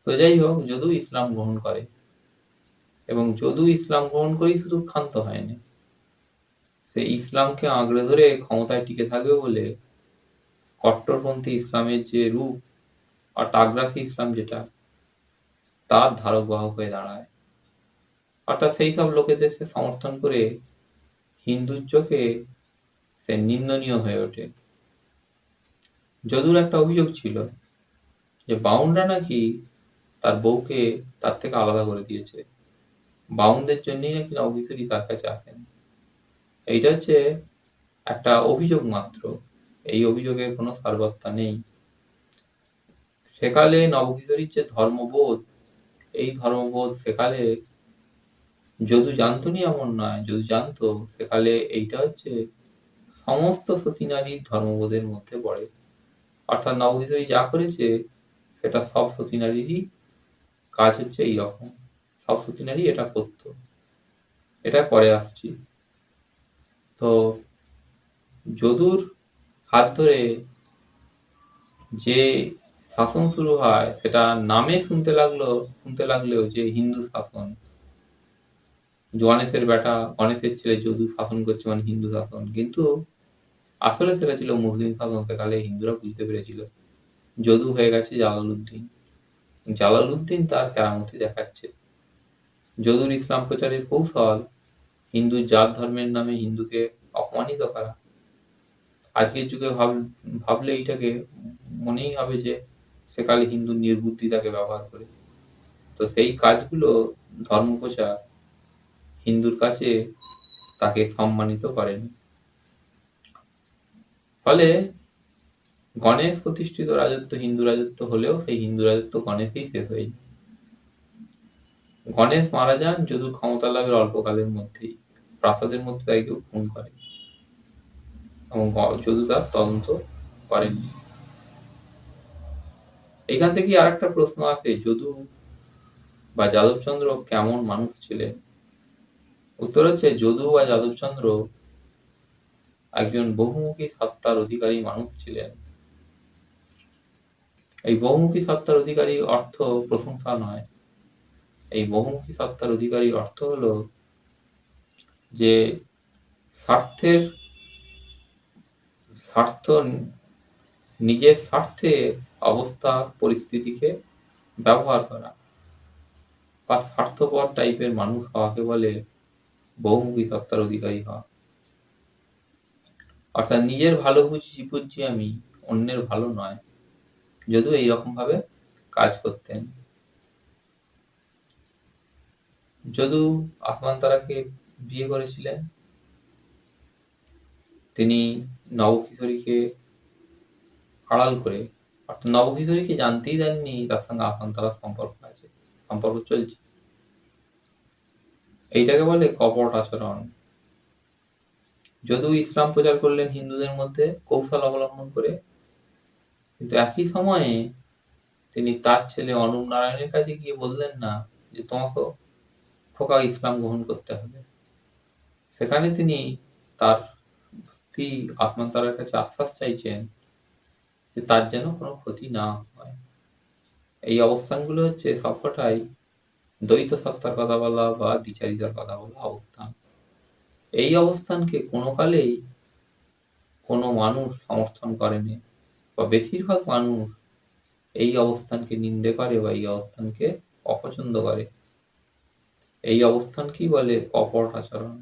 তো যাই হোক, যদু ইসলাম গ্রহণ করে এবং যদু ইসলাম গ্রহণ করেই শুধু ক্ষান্ত হয়নি, সে ইসলামকে আঁকড়ে ধরে ক্ষমতায় টিকে থাকবে বলে কট্টরপন্থী ইসলামের যে রূপ অর্থাগ্রাসী ইসলাম যেটা, তার ধারক বাহক হয়ে দাঁড়ায়। অর্থাৎ সেই সব লোকেদের সে সমর্থন করে হিন্দুর চোখে সে নিন্দনীয় হয়ে ওঠে। যদুর একটা অভিযোগ ছিল যে বাউনরা নাকি তার বউকে তার থেকে আলাদা করে দিয়েছে, বাউনদের জন্যই নাকি নবকিশোরী তার কাছে আসেন। এইটা হচ্ছে একটা অভিযোগ মাত্র, এই অভিযোগের কোনো সারবত্তা নেই। সেকালে নবকিশোরীর যে ধর্মবোধ, এই ধর্মবোধ সেকালে যদু জানতনি এমন নয়, যদু জানতো সেকালে এইটা হচ্ছে সমস্ত সতী নারীর ধর্মবোধের মধ্যে পড়ে। অর্থাৎ নবকিশোরী যা করেছে সেটা সব সতী নারীরই কাজ হচ্ছে এইরকম, সব সতী নারী এটা করত, এটা পরে আসছি। তো যদুর হাত ধরে যে শাসন শুরু হয় সেটা নামে শুনতে লাগলেও যে হিন্দু শাসন, গণেশের বেটা, গণেশের ছেলে যদু শাসন করছে মানে হিন্দু শাসন, কিন্তু আসলে সেটা ছিল মুসলিম শাসন। সেকালে হিন্দুরা বুঝতে পেরেছিল যদু হয়ে গেছে জালালউদ্দিন, জালালউদ্দিন তার কেরামতি দেখাচ্ছে। যদুর ইসলাম প্রচারের কৌশল হিন্দু জাত ধর্মের নামে হিন্দুকে অপমানিত করা। আজকের যুগে ভাবলে এইটাকে মনেই হবে যে সেকালে হিন্দু নির্বুদ্ধি তাকে ব্যবহার করে। তো সেই কাজগুলো ধর্মপ্রচার হিন্দুর কাছে তাকে সম্মানিত করেনি। ফলে গণেশ প্রতিষ্ঠিত রাজত্ব হিন্দু রাজত্ব হলেও সেই হিন্দু রাজত্ব গণেশেই শেষ হয়ে যায়। গণেশ মারা যান যদুর ক্ষমতা লাভের অল্পকালের মধ্যেই, প্রাসাদের মধ্যে তাকে কেউ খুন করে এবং যদু তার তদন্ত করেননি। এখান থেকে আর একটা প্রশ্ন আসে, যদু বা যাদবচন্দ্র কেমন মানুষ ছিলেন? উত্তর হচ্ছে যদু বা যাদবচন্দ্র একজন বহুমুখী সত্তার অধিকারী মানুষ ছিলেন। এই বহুমুখী সত্তার অধিকারী অর্থ প্রশংসা নয়, এই বহুমুখী সত্তার অধিকারী অর্থ হলো যে নিজের স্বার্থে অবস্থা পরিস্থিতিকে ব্যবহার করা বা স্বার্থপর টাইপের মানুষ হওয়াকে বলে বহুমুখী সত্তার অধিকারী হওয়া। অর্থাৎ নিজের ভালো বুঝছি আমি, অন্যের ভালো নয়। যদিও এইরকম ভাবে কাজ করতেন। যদু আসমান তারাকে বিয়ে করেছিলেন, তিনি নবকিশোরীকে আড়াল করে, অর্থাৎ নবকিশোরীকে জানতেই দেননি তার সঙ্গে আসমান তারার সম্পর্ক চলছে। এইটাকে বলে কপট আচরণ। যদু ইসলাম প্রচার করলেন হিন্দুদের মধ্যে কৌশল অবলম্বন করে, কিন্তু একই সময়ে তিনি তার ছেলে অনুপ নারায়ণের কাছে গিয়ে বললেন না যে তোমাকে খোকা ইসলাম গ্রহণ করতে হবে। সেখানে তিনি তার স্ত্রী আসমান তারার কাছে আশ্বাস চাইছেন যে তার যেন কোনো ক্ষতি না হয়। এই অবস্থানগুলো হচ্ছে সবকটাই দ্বৈত সত্তার কথা বলা বা দ্বিচারিতার কথা বলা অবস্থান। এই অবস্থানকে কোনো কালেই কোনো মানুষ সমর্থন করেনি, বা বেশিরভাগ মানুষ এই অবস্থানকে নিন্দে করে বা এই অবস্থানকে অপছন্দ করে। এই অবস্থানকেই বলে কপট আচরণ।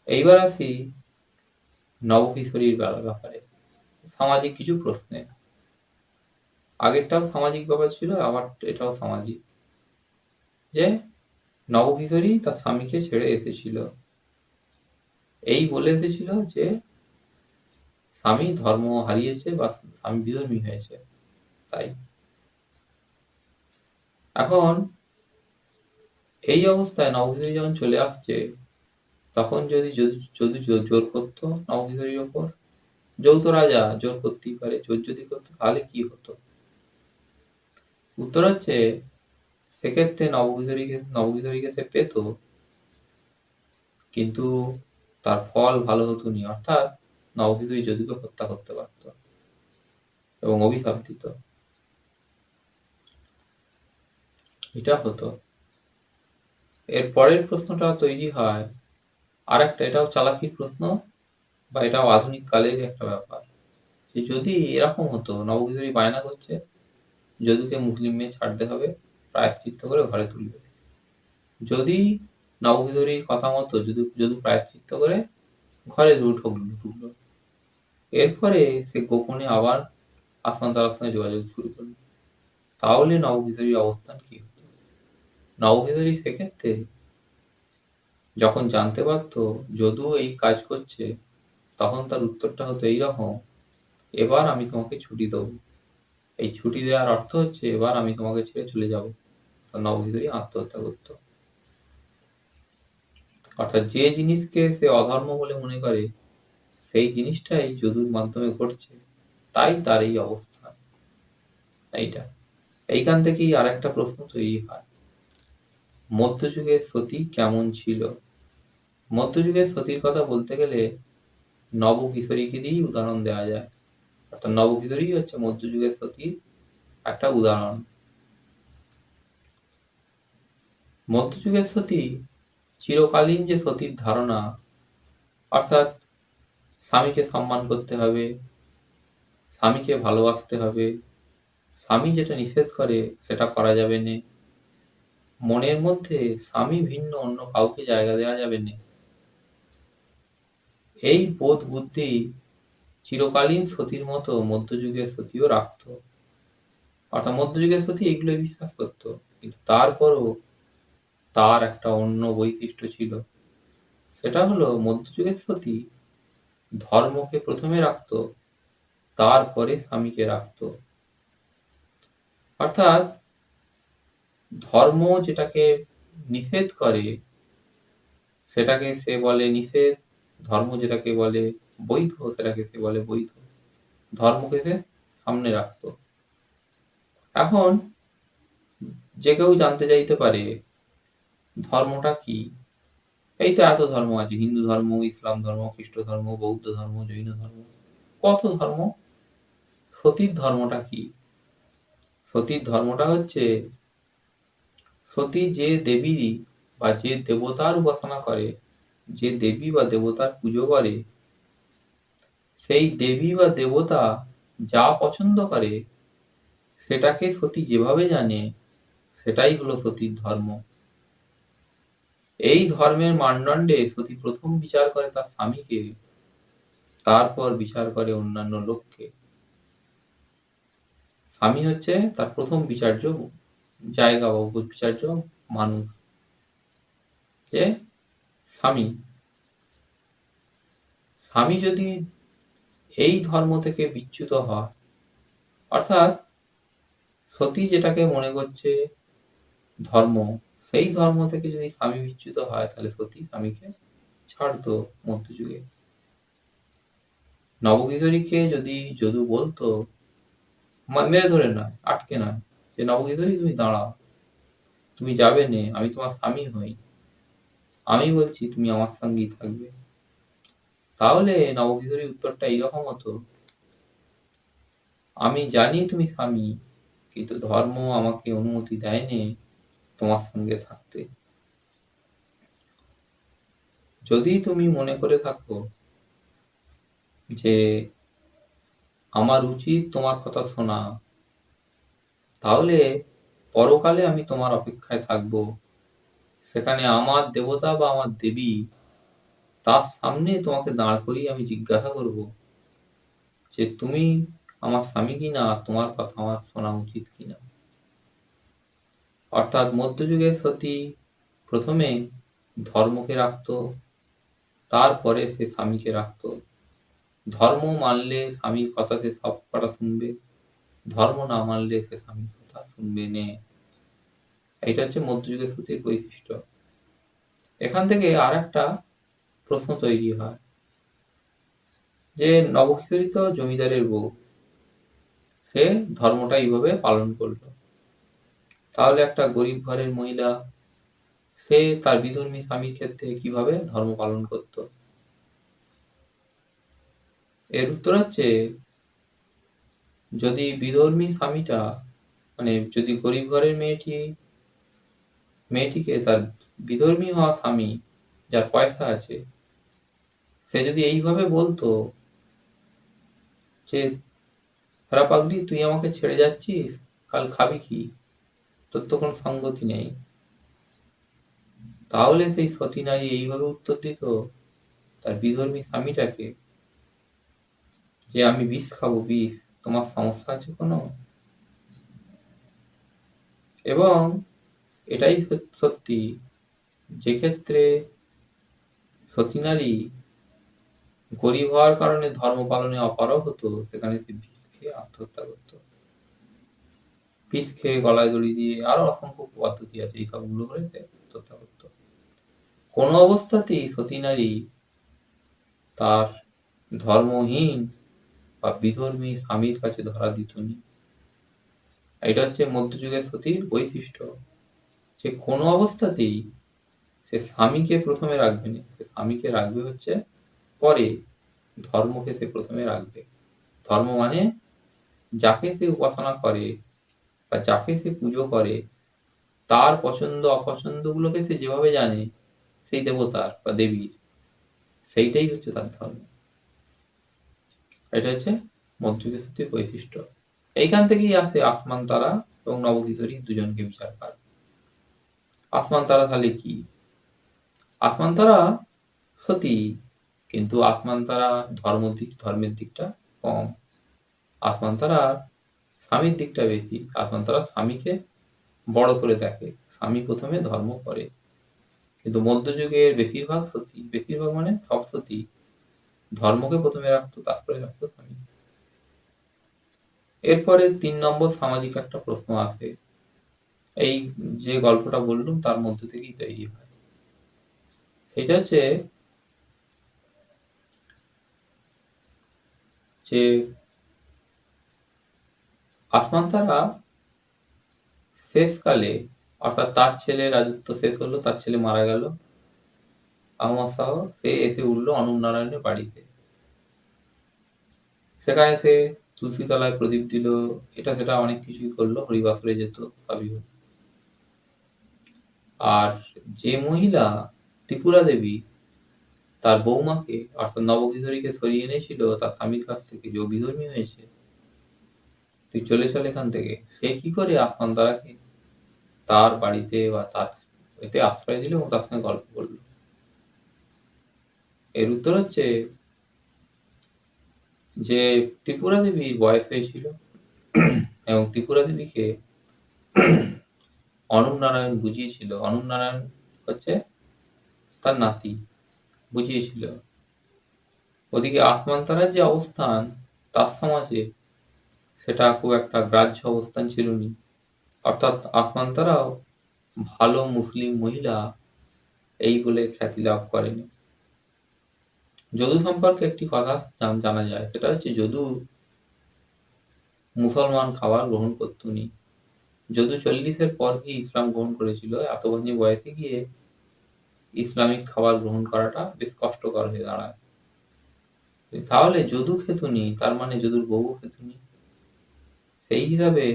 এইবার আসি নবকিশোরীর ব্যাপারে, সামাজিক কিছু প্রশ্নে। আগেরটাও সামাজিক ব্যাপার ছিল, আবার এটাও সামাজিক। যে নবকিশোরী তার স্বামীকে ছেড়ে এসেছিল, এই বলে এসেছিল যে স্বামী ধর্ম হারিয়েছে বা স্বামী বিধর্মী হয়েছে। তাই এখন এই অবস্থায় নবকিশোরী যখন চলে আসছে, তখন যদি যদি জোর করতো নবকিশোরীর ওপর, যৌথ রাজা জোর করতেই পারে, জোর যদি করতো তাহলে কি হতো? উত্তর হচ্ছে, সেক্ষেত্রে নবকিশোরীকে সে পেত, কিন্তু তার ফল ভালো হতো নি, অর্থাৎ নবকিশোরী যদুকে হত্যা করতে পারত এবং অভিশাপ দিত। এটা হতো। এর পরের প্রশ্নটা তৈরি হয় আর একটা, এটাও চালাকির প্রশ্ন বা এটাও আধুনিক কালের একটা ব্যাপার, যে যদি এরকম হতো, নবকিশোরী বায়না করছে যদুকে মুসলিম মেয়ে ছাড়তে হবে, প্রায়শ্চিত্ত করে ঘরে তুলবে। যদি নবকিশোরীর কথা মতো যদু প্রায়শ্চিত্ত করে ঘরে ঢুকলো, এরপরে সে গোপনে আবার আসমান তারার সঙ্গে যোগাযোগ শুরু করলো, তাহলে নবকিশোরীর অবস্থান কি হতো? নবকিশোরী সেক্ষেত্রে যখন জানতে পারতো যদু এই কাজ করছে, তখন তার উত্তরটা হতো এইরকম, এবার আমি তোমাকে ছুটি দেবো। এই ছুটি দেওয়ার অর্থ হচ্ছে এবার আমি তোমাকে ছেড়ে চলে যাব। নবকিশোরী আত্মহত্যা করত। অর্থাৎ যে জিনিসকে সে অধর্ম বলে মনে করে, সেই জিনিসটাই যদুর মাধ্যমে ঘটছে, তাই তার এই অবস্থা। এইখান থেকেই আর একটা প্রশ্ন তৈরি হয়, মধ্যযুগের সতী কেমন ছিল? মধ্যযুগের সতীর কথা বলতে গেলে নবকিশোরীকে দিয়েই উদাহরণ দেওয়া যায়। অর্থাৎ নবকিশোরী হচ্ছে মধ্যযুগের সতীর একটা উদাহরণ। মধ্যযুগের সতী চিরকালীন যে সতীর ধারণা, অর্থাৎ স্বামীকে সম্মান করতে হবে, স্বামীকে ভালোবাসতে হবে, স্বামী যেটা নিষেধ করে সেটা করা যাবে না, মনের মধ্যে স্বামী ভিন্ন অন্য কাউকে জায়গা দেওয়া যাবে না, এই বোধ বুদ্ধি চিরকালীন সতীর মতো মধ্যযুগের সতীও রাখত। অর্থাৎ মধ্যযুগের সতী এগুলো বিশ্বাস করত, কিন্তু তারপরও তার একটা অন্য বৈশিষ্ট্য ছিল, সেটা হলো মধ্যযুগের সতী ধর্মকে প্রথমে রাখত, তারপরে স্বামীকে রাখত। অর্থাৎ ধর্ম যেটাকে নিষেধ করে সেটাকে সে বলে নিষেধ, ধর্ম যেটাকে বলে বৈধ সেটাকে সে বলে বৈধ, ধর্মকে সে সামনে রাখত। এখন যে কেউ জানতে চাইতে পারে ধর্মটা কি? এই তো এত ধর্ম আছে, হিন্দু ধর্ম, ইসলাম ধর্ম, খ্রিস্ট ধর্ম, বৌদ্ধ ধর্ম, জৈন ধর্ম, কত ধর্ম। সতীর ধর্মটা কি? সতীর ধর্মটা হচ্ছে, সতী যে দেবী বা যে দেবতার উপাসনা করে, যে দেবী বা দেবতার পুজো করে, সেই দেবী বা দেবতা যা পছন্দ করে সেটাকে সতী যেভাবে জানে, সেটাই হলো সতীর ধর্ম। এই ধর্মের মানদণ্ডে সতী প্রথম বিচার করে তার স্বামীকে, তারপর বিচার করে অন্যান্য লোককে। স্বামী হচ্ছে তার প্রথম বিচার্য জায়গা বা বিচার্য মানুষ। যে স্বামী স্বামী যদি এই ধর্ম থেকে বিচ্যুত হয়, অর্থাৎ সতী যেটাকে মনে করছে ধর্ম, সেই ধর্ম থেকে যদি স্বামী বিচ্যুত হয়, তাহলে সতী স্বামীকে ছাড়তো মধ্যযুগে। নবকিশোরীকে যদি যদু বলতো, মেরে ধরে নয়, আটকে নয়, যে নবকিশোরী তুমি দাঁড়াও, তুমি যাবে নে, আমি তোমার স্বামী হই, আমি বলছি তুমি আমার সঙ্গেই থাকবে, তাহলে নবকিশোরীর উত্তরটা এইরকম হতো, আমি জানি তুমি স্বামী, কিন্তু ধর্ম আমাকে অনুমতি দেয়নি তোমার সঙ্গে থাকতে। যদি তুমি মনে করে থাকো যে আমার উচিত তোমার কথা শোনা, তাহলে পরকালে আমি তোমার অপেক্ষায় থাকব, সেখানে আমার দেবতা বা আমার দেবী তার সামনে তোমাকে দাঁড় করিয়ে আমি জিজ্ঞাসা করব যে তুমি আমার স্বামী কিনা, তোমার কথা আমার শোনা উচিত কিনা। অর্থাৎ মধ্যযুগের সতী প্রথমে ধর্মকে রাখত, তারপরে সে স্বামীকে রাখত। ধর্ম মানলে স্বামীর কথা সে সব কথা শুনবে, ধর্ম না মানলে সে স্বামীর কথা শুনবে নে। এটা হচ্ছে মধ্যযুগের সতীর বৈশিষ্ট্য। এখান থেকে আর একটা প্রশ্ন তৈরি হয় যে নবকিশোরী তো জমিদারের বউ, সে ধর্মটা এইভাবে পালন করলো, তাহলে একটা গরিব ঘরের মহিলা সে তার বিধর্মী স্বামীর ক্ষেত্রে কিভাবে ধর্ম পালন করত? এর উত্তর হচ্ছে, যদি বিধর্মী স্বামীটা মানে যদি গরিব ঘরের মেয়েটিকে তার বিধর্মী হওয়া স্বামী, যার পয়সা আছে, সে যদি এইভাবে বলতো যে হ্যাঁ পাগলি, তুই আমাকে ছেড়ে যাচ্ছিস, কাল খাবি কি, তোর তো কোনো সঙ্গতি নেই, তাহলে সেই সতী নারী এইভাবে উত্তর দিত তার বিধর্মী স্বামীটাকে যে আমি বিষ খাবো, বিষ, তোমার সমস্যা আছে কোনো? এবং এটাই সত্যি, যে ক্ষেত্রে সতী নারী গরিব হওয়ার কারণে ধর্ম পালনে অপারগ হতো, সেখানে সে বিষ খেয়ে আত্মহত্যা করত। বিষ খেয়ে গলায় দড়ি দিয়ে, আরো অসংখ্য পদ্ধতি আছে, এই সবগুলো করে সে আত্মহত্যা করত। কোনো অবস্থাতেই সতী নারী তার ধর্মহীন বা বিধর্মী স্বামীর কাছে ধরা দিত নি। এটা হচ্ছে মধ্যযুগের সতীর বৈশিষ্ট্য, যে কোনো অবস্থাতেই সে স্বামীকে প্রথমে রাখবে না, সে স্বামীকে রাখবে হচ্ছে পরে, ধর্মকে সে প্রথমে রাখবে। ধর্ম মানে যাকে সে উপাসনা করে বা যাকে সে পুজো করে, তার পছন্দ অপছন্দগুলোকে সে যেভাবে জানে, সেই দেবতার বা দেবীর, সেইটাই হচ্ছে তার ধর্ম। এটা হচ্ছে মধ্যযুগের সতীর বৈশিষ্ট্য। এইখান থেকেই আসে আসমান তারা এবং নবকিশোরী দুজনকে বিচার করে। আসমান তারা তাহলে কি? আসমান তারা সতী, কিন্তু আসমান তারা ধর্মের দিকটা কম। আসমান তারা স্বামীর দিকটা বেশি। আসমান তারা স্বামীকে বড় করে দেখে, স্বামী প্রথমে ধর্ম করে। কিন্তু মধ্যযুগের বেশিরভাগ সতী, বেশিরভাগ মানে সব সতী, ধর্মকে প্রথমে রাখতো, তারপরে রাখতো স্বামী। এরপরে ৩ নম্বর সামাজিক একটা প্রশ্ন আসে, এই যে গল্পটা বললুম তার মধ্যে থেকেই তৈরি হয়। সেটা হচ্ছে যে আসমান তারা শেষকালে, অর্থাৎ তার ছেলে রাজত্ব শেষ হলো, তার ছেলে মারা গেল আহমদ শাহ, সে এসে উঠলো অনুপ নারায়ণের বাড়িতে। সেখানে সে তুলসী তলায় প্রদীপ দিল, এটা সেটা অনেক কিছুই করলো, হরিবাসরে যেত, সবই হলো। আর যে মহিলা ত্রিপুরা দেবী তার বৌমাকে অর্থাৎ নবকিশোরীকে সরিয়ে এনেছিল তার স্বামীর কাছ থেকে, যে বিধর্মী হয়েছে, তুই চলে চল এখান থেকে, সে কি করে আসমান তারাকে তার বাড়িতে বা তার এতে আশ্রয় দিল এবং তার সঙ্গে গল্প করলো? এর উত্তর হচ্ছে যে ত্রিপুরা দেবীর বয়স হয়েছিল এবং ত্রিপুরা দেবীকে অনুপ নারায়ণ বুঝিয়েছিল, অনুপ নারায়ণ হচ্ছে তার নাতি, বুঝিয়েছিল। ওদিকে আসমান তারার যে অবস্থান তার সমাজে, সেটা খুব একটা গ্রাহ্য অবস্থান ছিল না। অর্থাৎ আসমান তারাও ভালো মুসলিম মহিলা এই বলে খ্যাতি লাভ করেনি। যদু সম্পর্কে একটি কথা জানা যায়, সেটা হচ্ছে যদু মুসলমান খাবার গ্রহণ করতনি। যদু 40-এর পর গিয়ে ইসলাম গ্রহণ করেছিল, এত বয়সে গিয়ে ইসলামিক খাবার গ্রহণ করাটা বেশ কষ্টকর হয়ে দাঁড়ায়। তাহলে যদু খেতুনি, তার মানে যদুর বউ খেতুনি। সেই হিসাবে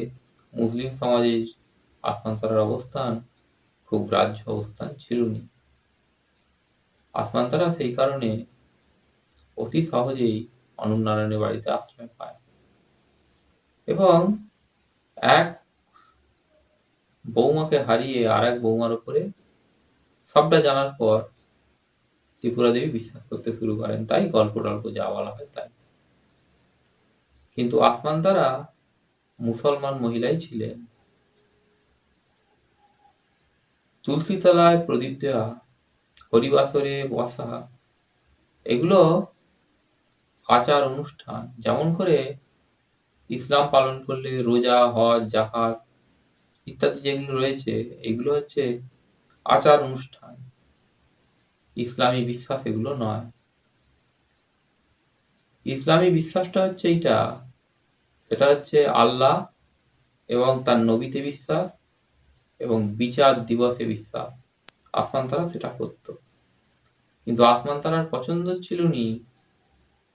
মুসলিম সমাজে আসমান তারার অবস্থান খুব গ্রাহ্য অবস্থান ছিল না। আসমান তারা সেই কারণে অতি সহজেই অনুপ নারায়ণের বাড়িতে আশ্রয় পায় এবং এক বৌমাকে হারিয়ে আর এক বৌমার উপরে সবটা জানার পর ত্রিপুরা দেবী বিশ্বাস করতে শুরু করেন, তাই গল্প টল্প যা বলা হয় তাই। কিন্তু আসমান তারা মুসলমান মহিলাই ছিলেন। তুলসী তলায় প্রদীপ দেওয়া, হরিবাসরে বসা, এগুলো আচার অনুষ্ঠান। যেমন করে ইসলাম পালন করলে রোজা, হজ, জাকাত ইত্যাদি যেগুলো রয়েছে, এগুলো হচ্ছে আচার অনুষ্ঠান। ইসলামী বিশ্বাস এগুলো নয়। ইসলামী বিশ্বাসটা হচ্ছে এইটা, সেটা হচ্ছে আল্লাহ এবং তার নবীতে বিশ্বাস এবং বিচার দিবসে বিশ্বাস। আসমান তারা সেটা করত। কিন্তু আসমান তারার পছন্দ ছিল নি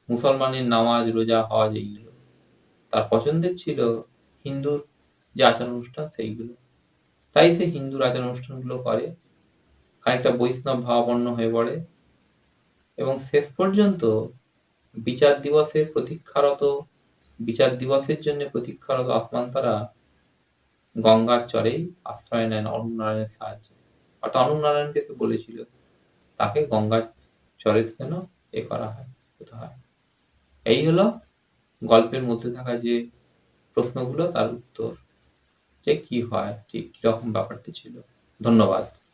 মুসলমানের নামাজ, রোজা, হজ এইগুলো। তার পছন্দের ছিল হিন্দুর যে আচার অনুষ্ঠান সেইগুলো। তাই সে হিন্দুর আচার অনুষ্ঠানগুলো করে, খানিকটা বৈষ্ণব ভাবাপন্ন হয়ে পড়ে এবং শেষ পর্যন্ত বিচার দিবসের জন্য প্রতীক্ষারত আসমান তারা গঙ্গার চরেই আশ্রয় নেন অনুনারায়ণের সাহায্যে। অর্থাৎ অনুনারায়ণকে সে বলেছিল তাকে গঙ্গার চরে যেন এ করা হয়, হতে হয়। এই হলো গল্পের মধ্যে থাকা যে প্রশ্নগুলো, তার উত্তর, যে কি হয়, ঠিক কিরকম ব্যাপারটি ছিল। ধন্যবাদ।